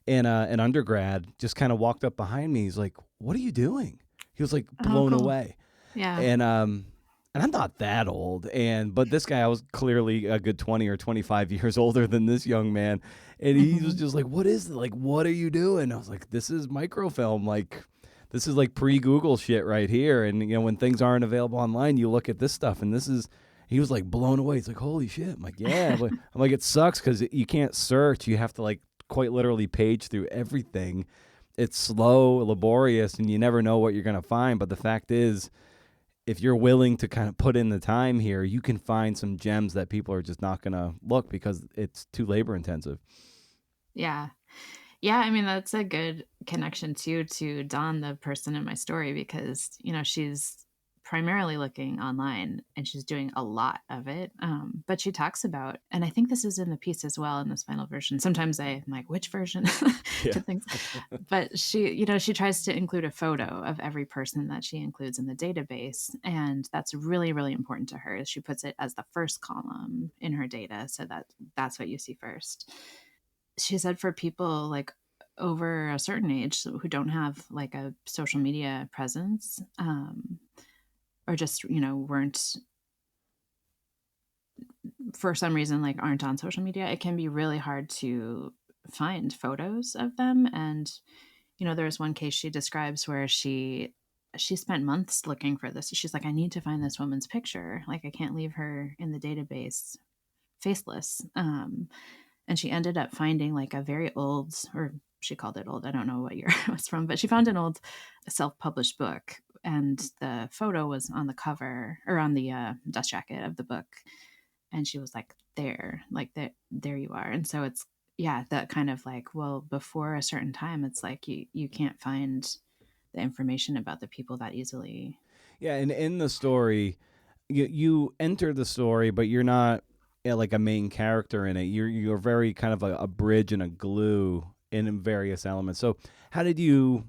and an undergrad just kind of walked up behind me. He's like, "What are you doing?" He was like blown away. Yeah. And I'm not that old, but this guy, I was clearly a good 20 or 25 years older than this young man, and he was just like, "What is it? Like, what are you doing?" I was like, "This is microfilm. Like, this is like pre-Google shit right here." And when things aren't available online, you look at this stuff, and this is. He was like blown away. He's like, "Holy shit!" I'm like, "Yeah." I'm like, it sucks because you can't search. You have to like quite literally page through everything. It's slow, laborious, and you never know what you're gonna find. But the fact is, if you're willing to kind of put in the time here, you can find some gems that people are just not going to look, because it's too labor intensive. Yeah. Yeah. I mean, that's a good connection too, to Dawn, the person in my story, because, she's primarily looking online and she's doing a lot of it. But she talks about, and I think this is in the piece as well in this final version. Sometimes I'm like, which version to things, but she tries to include a photo of every person that she includes in the database. And that's really, really important to her. She puts it as the first column in her data. So that's what you see first. She said for people like over a certain age who don't have like a social media presence, or just, weren't, for some reason, like aren't on social media, it can be really hard to find photos of them. And, there's one case she describes where she spent months looking for this. She's like, I need to find this woman's picture. Like, I can't leave her in the database faceless. And she ended up finding like a very old, or she called it old, I don't know what year it was from, but she found an old self-published book, and the photo was on the cover, or on the dust jacket of the book. And she was like, there you are. And so it's, that kind of like, well, before a certain time, it's like you can't find the information about the people that easily. Yeah, and in the story, you enter the story, but you're not like a main character in it. You're very kind of a bridge and a glue in various elements. So how did you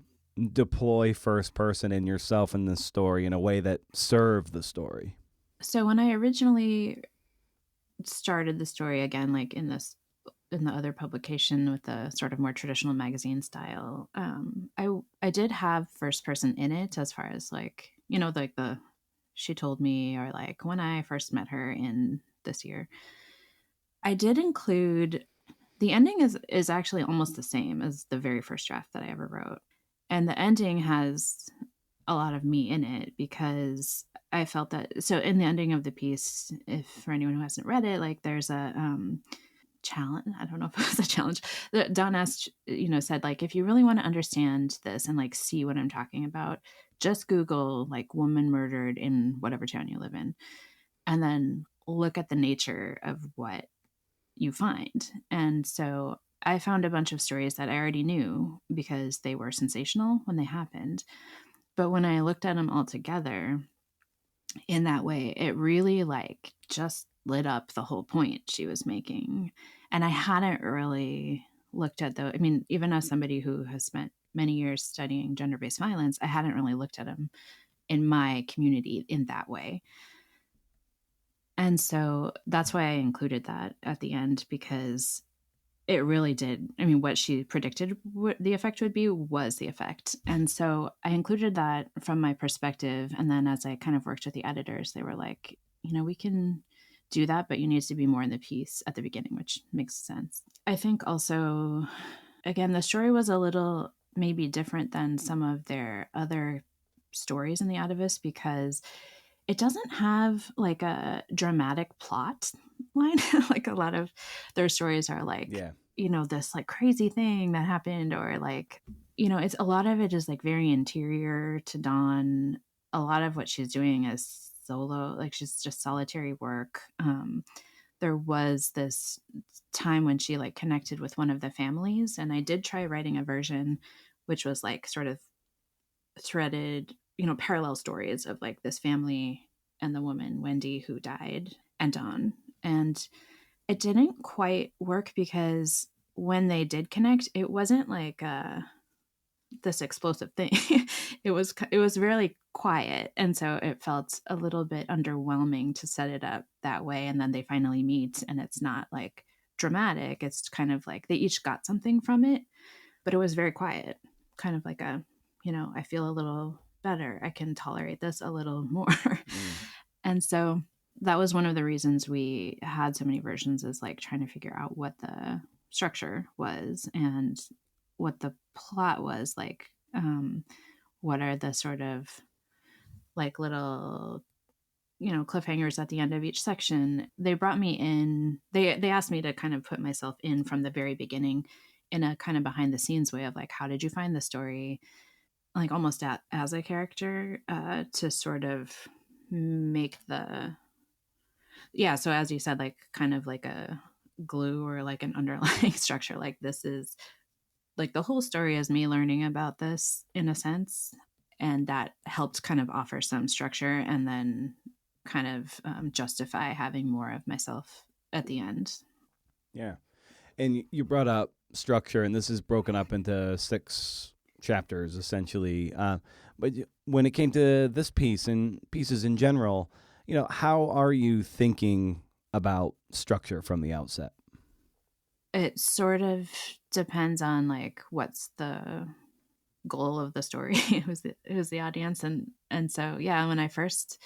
deploy first person and yourself in this story in a way that served the story? So when I originally started the story, again, like in the other publication with the sort of more traditional magazine style, I did have first person in it, as far as like, like she told me, or like when I first met her in this year. I did include, the ending is actually almost the same as the very first draft that I ever wrote. And the ending has a lot of me in it, because I felt that, so in the ending of the piece, if for anyone who hasn't read it, like there's a challenge. I don't know if it was a challenge. Dawn asked, said like, if you really want to understand this and like see what I'm talking about, just Google like woman murdered in whatever town you live in, and then look at the nature of what you find. And so I found a bunch of stories that I already knew because they were sensational when they happened. But when I looked at them all together in that way, it really like just lit up the whole point she was making. And I hadn't really looked at I mean, even as somebody who has spent many years studying gender-based violence, I hadn't really looked at them in my community in that way. And so that's why I included that at the end, because it really did. I mean, what she predicted what the effect would be was the effect. And so I included that from my perspective. And then as I kind of worked with the editors, they were like, we can do that, but you need to be more in the piece at the beginning, which makes sense. I think also, again, the story was a little maybe different than some of their other stories in the Atavist, because it doesn't have like a dramatic plot line. Like a lot of their stories are like, this like crazy thing that happened, or like, it's a lot of it is like very interior to Dawn. A lot of what she's doing is solo, like she's just solitary work. There was this time when she like connected with one of the families, and I did try writing a version which was like sort of threaded, parallel stories of like this family and the woman, Wendy, who died, and Dawn. And it didn't quite work, because when they did connect, it wasn't like this explosive thing. It was really quiet. And so it felt a little bit underwhelming to set it up that way. And then they finally meet, and it's not like dramatic. It's kind of like they each got something from it, but it was very quiet, kind of like a, I feel a little better. I can tolerate this a little more. And so that was one of the reasons we had so many versions, is like trying to figure out what the structure was and what the plot was, like what are the sort of like little cliffhangers at the end of each section. They brought me in, they asked me to kind of put myself in from the very beginning in a kind of behind the scenes way of like, how did you find the story, like almost as a character, to sort of make so as you said, like kind of like a glue or like an underlying structure. Like this is like the whole story is me learning about this in a sense, and that helped kind of offer some structure, and then kind of justify having more of myself at the end. Yeah. And you brought up structure, and this is broken up into 6 chapters essentially. But when it came to this piece and pieces in general, how are you thinking about structure from the outset? it sort of depends on like what's the goal of the story. It was the audience, and so yeah, when I first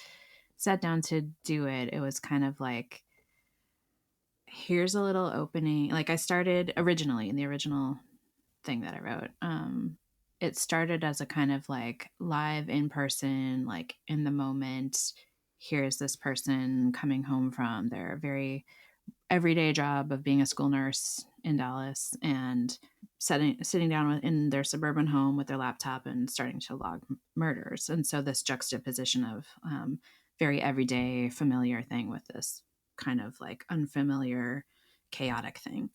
sat down to do it, it was kind of like, here's a little opening. Like I started originally in the original thing that I wrote. It started as a kind of like live in person, like in the moment. Here's this person coming home from their very everyday job of being a school nurse in Dallas and sitting down in their suburban home with their laptop and starting to log murders. And so this juxtaposition of very everyday familiar thing with this kind of like unfamiliar chaotic thing.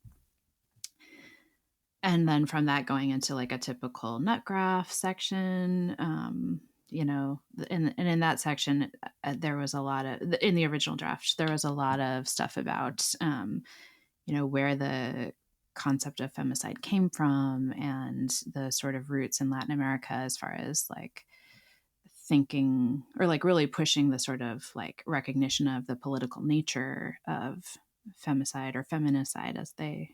And then from that going into like a typical nut graph section, and in that section, there was a lot of, in the original draft, there was a lot of stuff about, where the concept of femicide came from and the sort of roots in Latin America as far as like thinking or like really pushing the sort of like recognition of the political nature of femicide or feminicide as they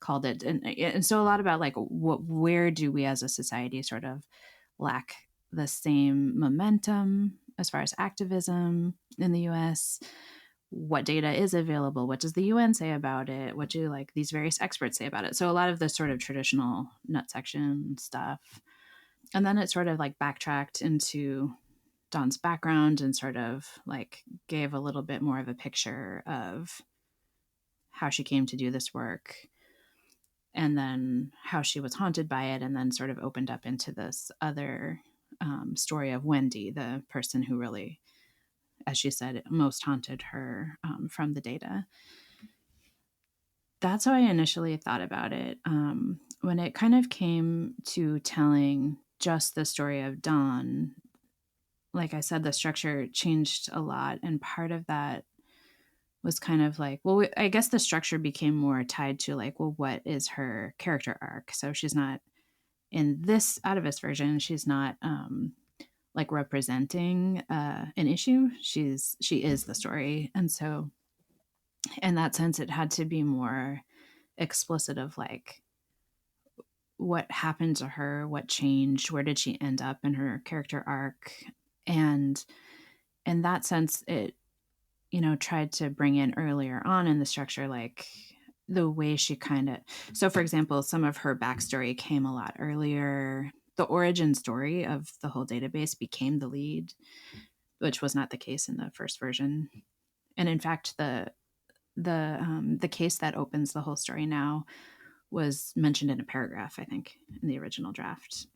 called it. And so a lot about like where do we as a society sort of lack the same momentum as far as activism in the US? What data is available? What does the UN say about it? What do like these various experts say about it? So a lot of the sort of traditional nut section stuff. And then it sort of like backtracked into Dawn's background and sort of like gave a little bit more of a picture of how she came to do this work and then how she was haunted by it, and then sort of opened up into this other story of Wendy, the person who really, as she said, most haunted her from the data. That's how I initially thought about it. When it kind of came to telling just the story of Dawn, like I said, the structure changed a lot. And part of that was kind of like, well, I guess the structure became more tied to like, well, what is her character arc? So she's not in this Atavist version, she's not like representing an issue. She is the story. And so in that sense, it had to be more explicit of like what happened to her, what changed, where did she end up in her character arc. And in that sense, it, tried to bring in earlier on in the structure, like the way she kind of, so for example, some of her backstory came a lot earlier. The origin story of the whole database became the lead, which was not the case in the first version. And in fact, the case that opens the whole story now was mentioned in a paragraph, I think, in the original draft.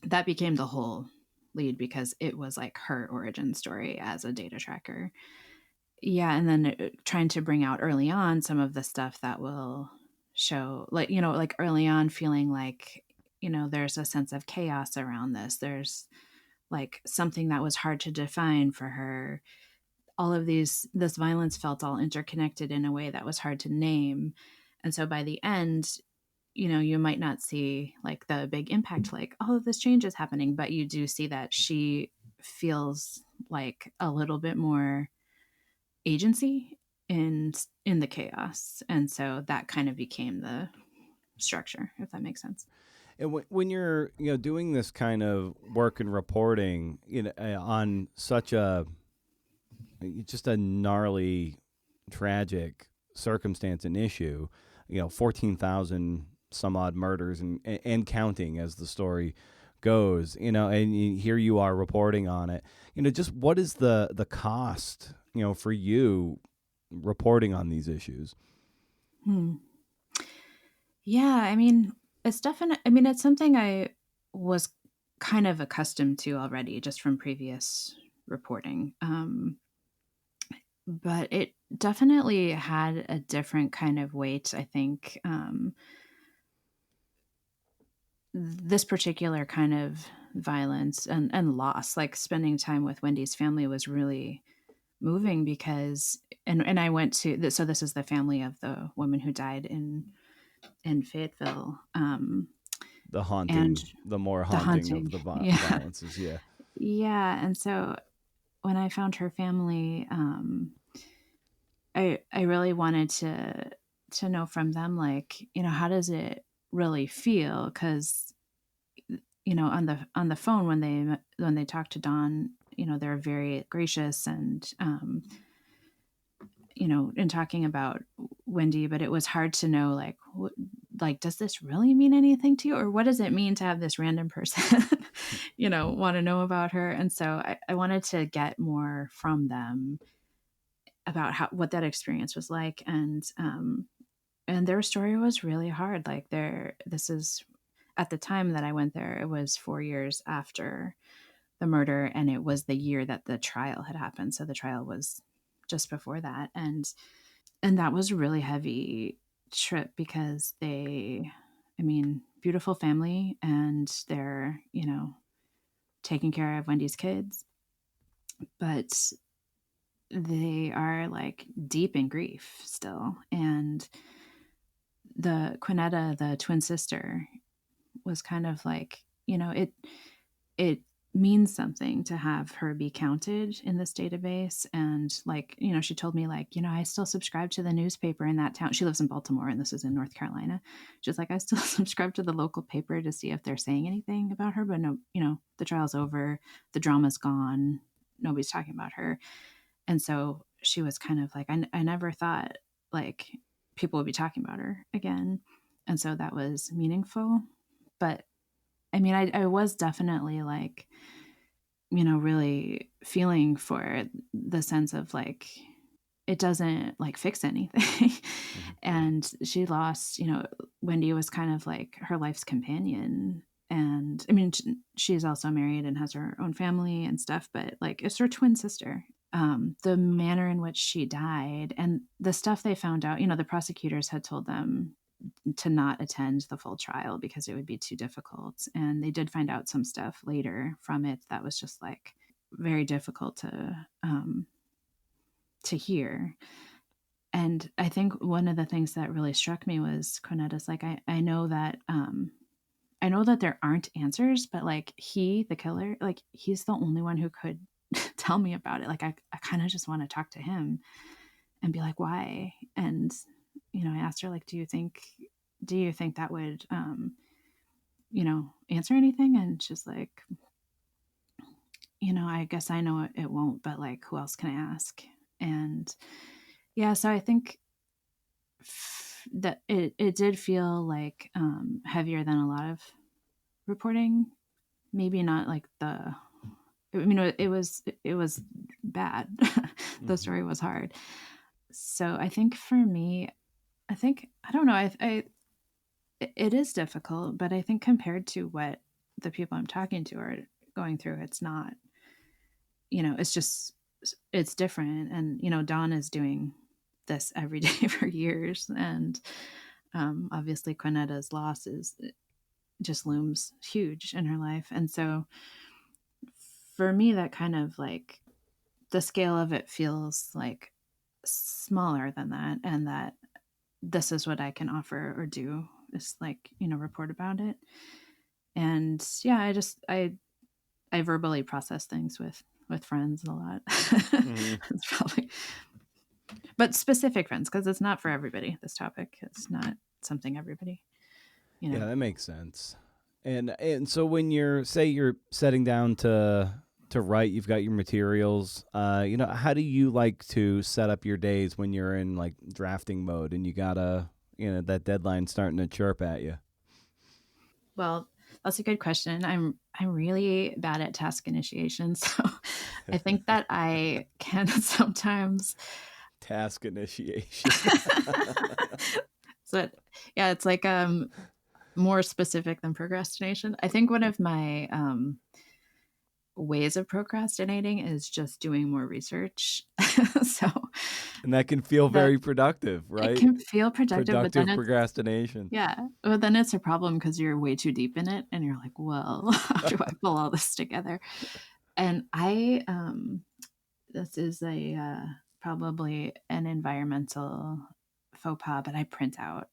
That became the whole lead because it was like her origin story as a data tracker. Yeah, and then trying to bring out early on some of the stuff that will show, like, like early on feeling like, there's a sense of chaos around this. There's like something that was hard to define for her. All of this violence felt all interconnected in a way that was hard to name. And so by the end, you might not see like the big impact, like, oh, this change is happening, but you do see that she feels like a little bit more agency in the chaos. And so that kind of became the structure, if that makes sense. And when you're doing this kind of work and reporting on such just a gnarly, tragic circumstance and issue, 14,000 some odd murders and counting as the story goes, and here you are reporting on it, just what is the cost, for you reporting on these issues? Yeah, I mean, it's it's something I was kind of accustomed to already just from previous reporting. But it definitely had a different kind of weight, I think. This particular kind of violence and loss, like spending time with Wendy's family was really moving because, and I went to, so this is the family of the woman who died in Fayetteville. The haunting, and the more haunting of the violences. Yeah. Yeah. And so when I found her family, I really wanted to know from them, like, how does it really feel? Because, on the phone, when they talk to Dawn, they're very gracious and, in talking about Wendy, but it was hard to know, like, does this really mean anything to you? Or what does it mean to have this random person, want to know about her? And so I wanted to get more from them about what that experience was like. And their story was really hard. Like this is at the time that I went there, it was 4 years after the murder, and it was the year that the trial had happened. So the trial was just before that. And that was a really heavy trip because beautiful family, and they're, taking care of Wendy's kids, but they are like deep in grief still. And the Quinetta, the twin sister, was kind of like, it means something to have her be counted in this database. And like, she told me, like, I still subscribe to the newspaper in that town. She lives in Baltimore and this is in North Carolina. She's like, I still subscribe to the local paper to see if they're saying anything about her, but no, the trial's over, the drama's gone, nobody's talking about her. And so she was kind of like, I never thought like people would be talking about her again. And so that was meaningful. But I was definitely like, really feeling for the sense of like, it doesn't like fix anything. And she lost, Wendy was kind of like her life's companion. And she's also married and has her own family and stuff, but like it's her twin sister. The manner in which she died and the stuff they found out, the prosecutors had told them to not attend the full trial because it would be too difficult. And they did find out some stuff later from it that was just like very difficult to hear. And I think one of the things that really struck me was Quinetta's like, I know that there aren't answers, but like the killer, like he's the only one who could tell me about it. Like I kind of just want to talk to him and be like, why? And I asked her, like, do you think that would answer anything? And she's like, I guess I know it won't, but like, who else can I ask? And yeah, so I think that it did feel like heavier than a lot of reporting. Maybe not like it was bad. The story was hard. So I think for me, I don't know, it is difficult, but I think compared to what the people I'm talking to are going through, it's not, it's different. And, Dawn is doing this every day for years. And obviously Quinetta's loss just looms huge in her life. And so for me, that kind of like the scale of it feels like smaller than that. And that this is what I can offer or do is like, report about it. And yeah, I verbally process things with friends a lot. It's probably, but specific friends, because it's not for everybody. This topic, it's not something everybody, Yeah, that makes sense. And so when you're setting down to write, you've got your materials, how do you like to set up your days when you're in like drafting mode and you gotta, that deadline starting to chirp at you? Well, that's a good question. I'm really bad at task initiation, so I think that I can sometimes task initiation. So yeah, it's like more specific than procrastination. I think one of my ways of procrastinating is just doing more research. And that can feel very productive, right? It can feel productive, productive but then procrastination. Yeah, but then it's a problem because you're way too deep in it, and you're like, well, how do I pull all this together? And this is probably an environmental faux pas, but I print out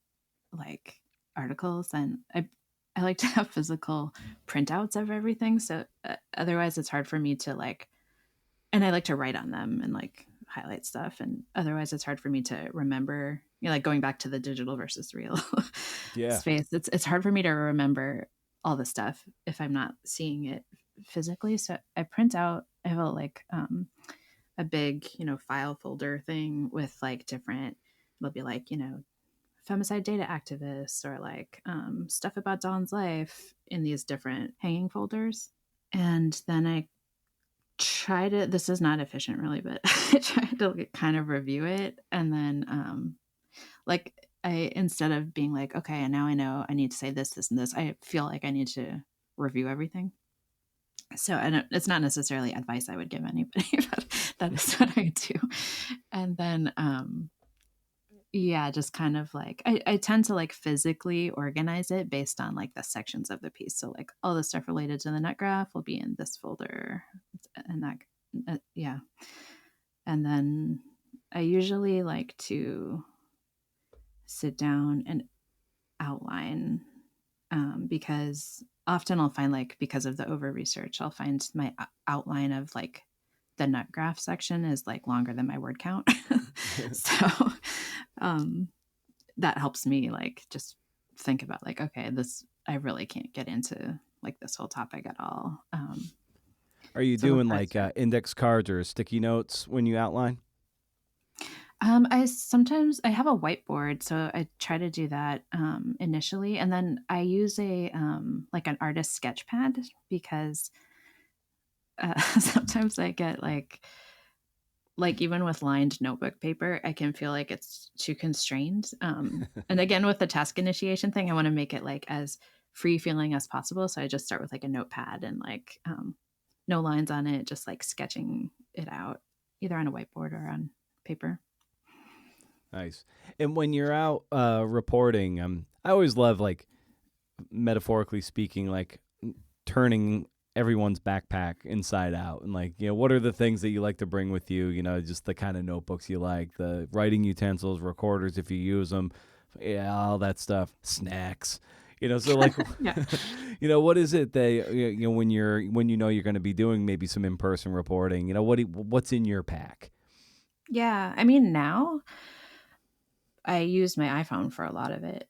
like articles, and I like to have physical printouts of everything. So otherwise it's hard for me to like, and I like to write on them and like highlight stuff, and otherwise it's hard for me to remember, like going back to the digital versus real space. It's hard for me to remember all the stuff if I'm not seeing it physically. So I print out, I have a big, file folder thing with like different, it'll be like, femicide data activists or like stuff about Dawn's life in these different hanging folders. And then I try to, this is not efficient really, but I try to kind of review it. And then instead of being like, okay, and now I know I need to say this, this, and this, I feel like I need to review everything. So it's not necessarily advice I would give anybody, but that is what I do. And then, just kind of like, I tend to like physically organize it based on like the sections of the piece. So like all the stuff related to the net graph will be in this folder and that, And then I usually like to sit down and outline because often I'll find like, because of the over research, I'll find my outline of like the nut graph section is like longer than my word count. So that helps me like just think about like, okay, this, I really can't get into like this whole topic at all. Are you doing like index cards or sticky notes when you outline? I sometimes I have a whiteboard, so I try to do that initially, and then I use a like an artist sketch pad because sometimes I get like even with lined notebook paper, I can feel like it's too constrained. And again, with the task initiation thing, I want to make it like as free feeling as possible. So I just start with like a notepad and like no lines on it, just like sketching it out either on a whiteboard or on paper. Nice. And when you're out reporting, I always love, like, metaphorically speaking, like turning everyone's backpack inside out and like, what are the things that you like to bring with you? Just the kind of notebooks you like, the writing utensils, recorders if you use them, all that stuff, snacks. So like, what is it that when you're going to be doing maybe some in-person reporting? What's in your pack? Yeah, I mean now I use my iPhone for a lot of it.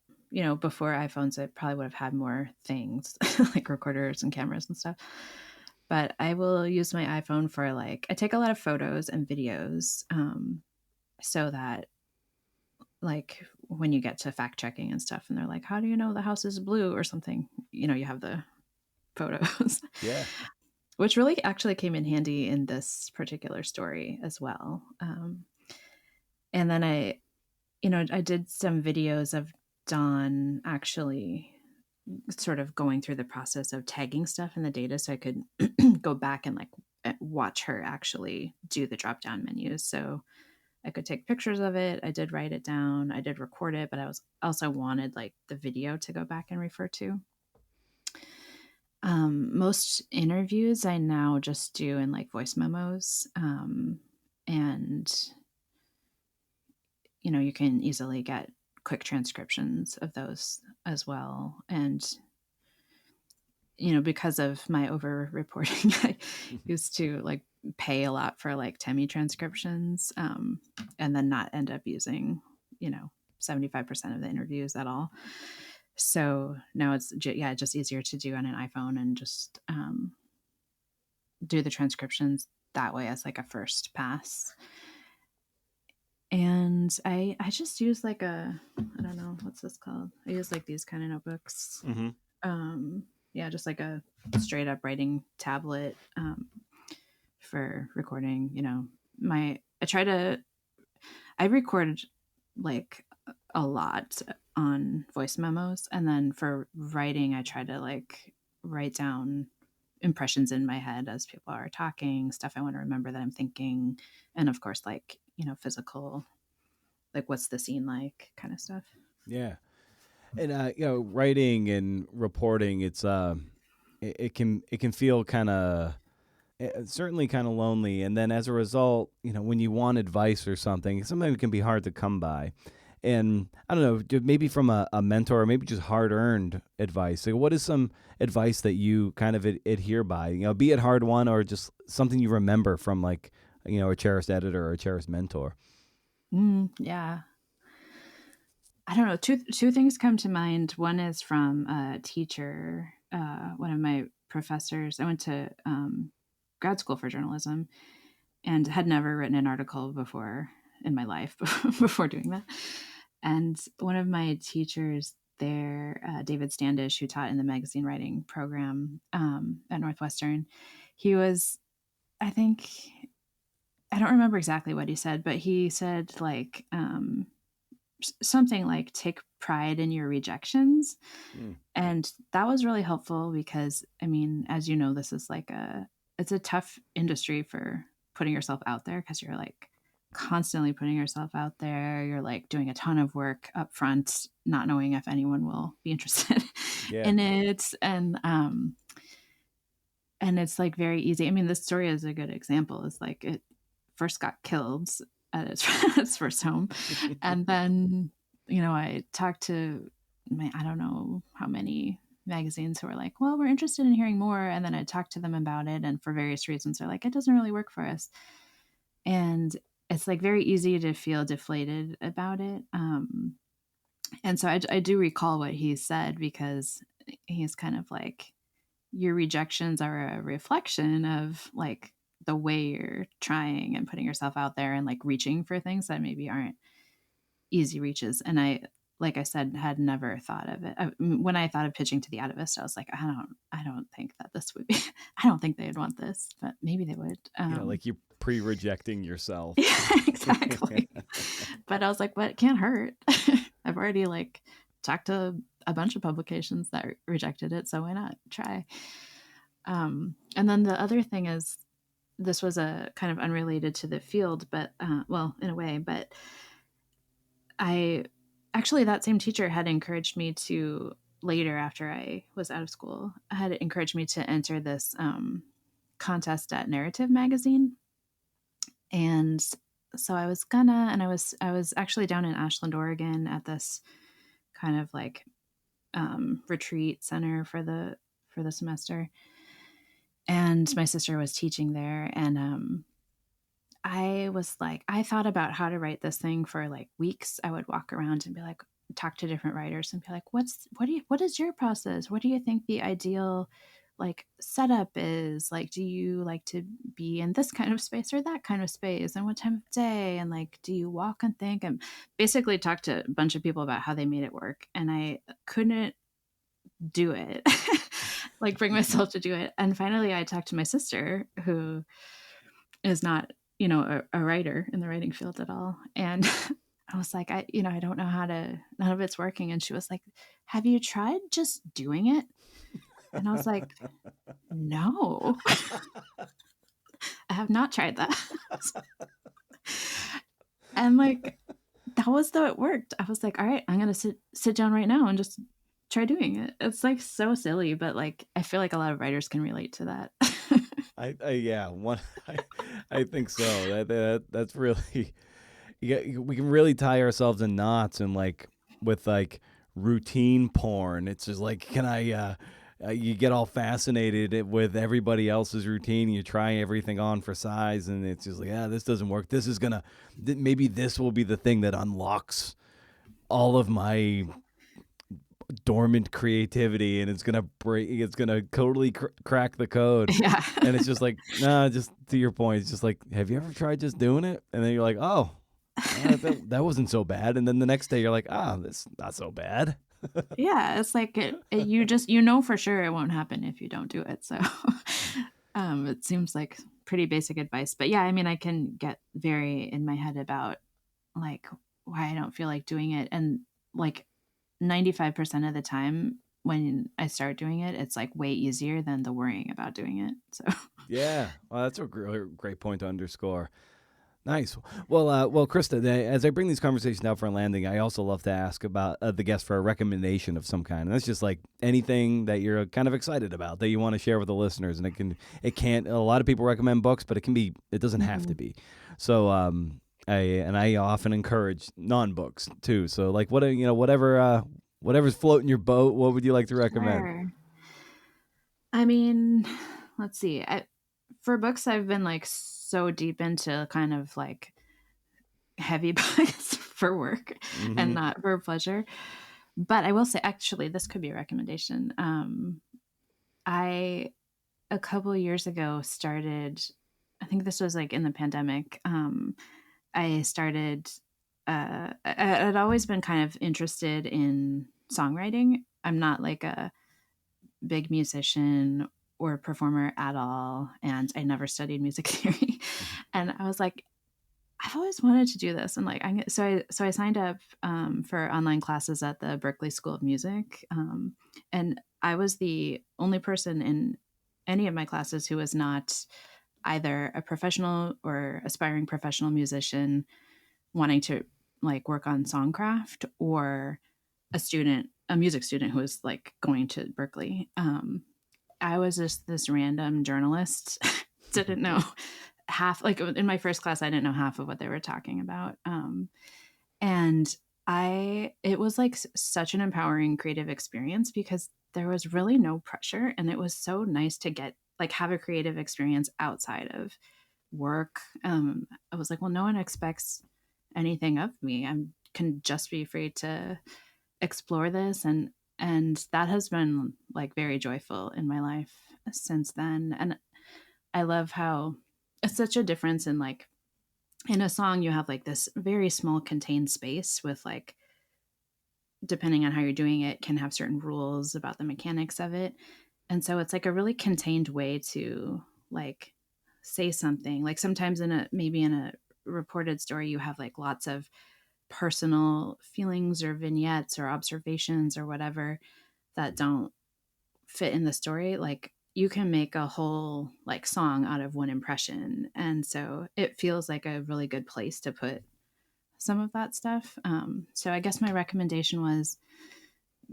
Before iPhones, I probably would have had more things like recorders and cameras and stuff. But I will use my iPhone for like, I take a lot of photos and videos so that like when you get to fact checking and stuff and they're like, how do you know the house is blue or something? You have the photos. Yeah. Which really actually came in handy in this particular story as well. And then I did some videos of Dawn actually sort of going through the process of tagging stuff in the data so I could go back and like watch her actually do the drop down menus. So I could take pictures of it. I did write it down. I did record it, but I also wanted like the video to go back and refer to. Most interviews I now just do in like voice memos. And you can easily get quick transcriptions of those as well. And, because of my over reporting, I used to like pay a lot for like Temi transcriptions and then not end up using, 75% of the interviews at all. So now it's just easier to do on an iPhone and just do the transcriptions that way as like a first pass. And I just use like I don't know, what's this called? I use like these kind of notebooks. Mm-hmm. Just like a straight up writing tablet for recording. I record like a lot on voice memos, and then for writing, I try to like write down impressions in my head as people are talking, stuff I want to remember that I'm thinking, and of course, like physical, like what's the scene like, kind of stuff. Yeah, and writing and reporting, it's it can feel kind of certainly kind of lonely, and then as a result, when you want advice or something, sometimes it can be hard to come by. And I don't know, maybe from a mentor or maybe just hard-earned advice. Like, what is some advice that you kind of adhere by? Be it hard won or just something you remember from like a cherished editor or a cherished mentor. Yeah. I don't know. Two things come to mind. One is from a teacher, one of my professors. I went to grad school for journalism and had never written an article before in my life before doing that. And one of my teachers there, David Standish, who taught in the magazine writing program at Northwestern, he was, I think, I don't remember exactly what he said, but he said like something like take pride in your rejections. And that was really helpful because, I mean, as you know, this is like it's a tough industry for putting yourself out there because you're like constantly putting yourself out there. You're like doing a ton of work up front, not knowing if anyone will be interested in it. And it's like very easy. I mean, this story is a good example. It's like it first got killed at its first home. And then, I talked to I don't know how many magazines who were like, well, we're interested in hearing more. And then I talked to them about it. And for various reasons, they're like, it doesn't really work for us. And it's like very easy to feel deflated about it. And so I do recall what he said because he's kind of like, your rejections are a reflection of like the way you're trying and putting yourself out there and like reaching for things that maybe aren't easy reaches. And I, like I said, had never thought of it. When I thought of pitching to the Atavist, I was like, I don't think that this would be, I don't think they'd want this, but maybe they would. Like you're pre-rejecting yourself. Yeah, exactly. But I was like, but it can't hurt. I've already like talked to a bunch of publications that rejected it, so why not try? And then the other thing is, this was a kind of unrelated to the field, but well, in a way, but that same teacher had encouraged me to later, after I was out of school, had encouraged me to enter this contest at Narrative magazine. And so I was and I was actually down in Ashland, Oregon at this kind of like retreat center for the semester. And my sister was teaching there. And I was like, I thought about how to write this thing for like weeks. I would walk around and be like, talk to different writers and be like, what is your process? What do you think the ideal like setup is? Like, do you like to be in this kind of space or that kind of space? And what time of day? And like, do you walk and think? And basically talk to a bunch of people about how they made it work. And I couldn't do it, like bring myself to do it. And finally I talked to my sister, who is not, a writer in the writing field at all. And I was like, I don't know none of it's working. And she was like, have you tried just doing it? And I was like, no, I have not tried that. And like, that was though it worked. I was like, all right, I'm going to sit down right now and just try doing it. It's like so silly, but like, I feel like a lot of writers can relate to that. I think so. That's really, we can really tie ourselves in knots, and like with like routine porn, it's just like, can I, you get all fascinated with everybody else's routine. You try everything on for size, and it's just like, this doesn't work. This is maybe this will be the thing that unlocks all of my dormant creativity, and it's gonna totally crack the code. Yeah. And it's just like, nah, just to your point, it's just like, have you ever tried just doing it? And then you're like, oh, that wasn't so bad. And then the next day you're like, this not so bad. Yeah, it's like you for sure it won't happen if you don't do it. So it seems like pretty basic advice. But yeah, I mean, I can get very in my head about like why I don't feel like doing it. And like 95% of the time when I start doing it, it's like way easier than the worrying about doing it. So yeah, well, that's a great point to underscore. Nice. Well, Christa, as I bring these conversations out for a landing, I also love to ask about the guest for a recommendation of some kind. And that's just like anything that you're kind of excited about that you want to share with the listeners. And it can't. A lot of people recommend books, but it doesn't have to be. So I often encourage non-books too. So like whatever's floating your boat, what would you like to recommend? Sure. I mean, let's see. For books, I've been like so deep into kind of like heavy books for work and not for pleasure. But I will say, actually, this could be a recommendation. I, a couple years ago, started, I think this was like in the pandemic. I started, I'd always been kind of interested in songwriting. I'm not like a big musician or performer at all. And I never studied music theory. And I was like, I've always wanted to do this. And like, so I signed up for online classes at the Berklee School of Music. And I was the only person in any of my classes who was not either a professional or aspiring professional musician wanting to like work on songcraft, or a music student who was like going to Berklee. I was just this random journalist, didn't know half, like in my first class, I didn't know half of what they were talking about. And it was like such an empowering creative experience because there was really no pressure. And it was so nice to have a creative experience outside of work. I was like, well, no one expects anything of me. I can just be free to explore this. And that has been like very joyful in my life since then. And I love how it's such a difference in like, in a song, you have like this very small contained space with like, depending on how you're doing it, can have certain rules about the mechanics of it. And so it's like a really contained way to like say something. Like sometimes maybe in a reported story, you have like lots of personal feelings or vignettes or observations or whatever that don't fit in the story. Like you can make a whole like song out of one impression. And so it feels like a really good place to put some of that stuff. So I guess my recommendation was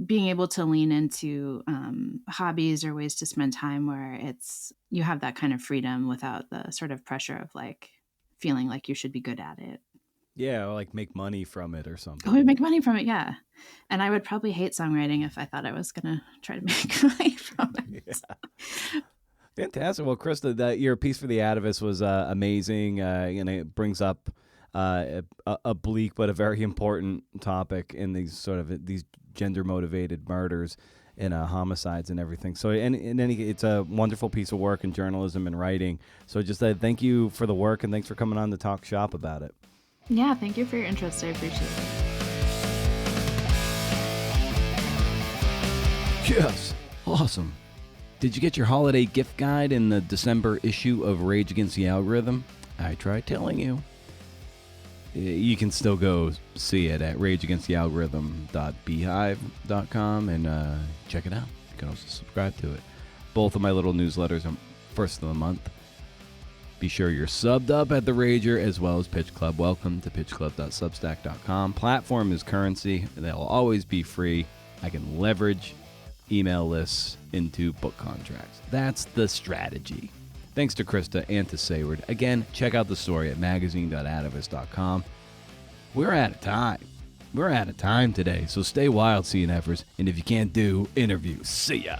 being able to lean into hobbies or ways to spend time where you have that kind of freedom without the sort of pressure of like feeling like you should be good at it. Yeah, or like make money from it or something. Oh, we make money from it, yeah. And I would probably hate songwriting if I thought I was going to try to make money from it. Yeah. Fantastic. Well, Christa, your piece for the Atavist was amazing. It brings up a bleak but a very important topic in these gender-motivated murders and homicides and everything. So, it's a wonderful piece of work in journalism and writing. So, just thank you for the work and thanks for coming on to talk shop about it. Yeah, thank you for your interest. I appreciate it. Yes, awesome. Did you get your holiday gift guide in the December issue of Rage Against the Algorithm? I tried telling you. You can still go see it at rageagainstthealgorithm.beehive.com and check it out. You can also subscribe to it. Both of my little newsletters are first of the month. Be sure you're subbed up at The Rager as well as Pitch Club. Welcome to pitchclub.substack.com. Platform is currency. They'll always be free. I can leverage email lists into book contracts. That's the strategy. Thanks to Christa and to Sayward. Again, check out the story at magazine.atavist.com. We're out of time. We're out of time today, so stay wild, CNFers. And if you can't do, interview. See ya.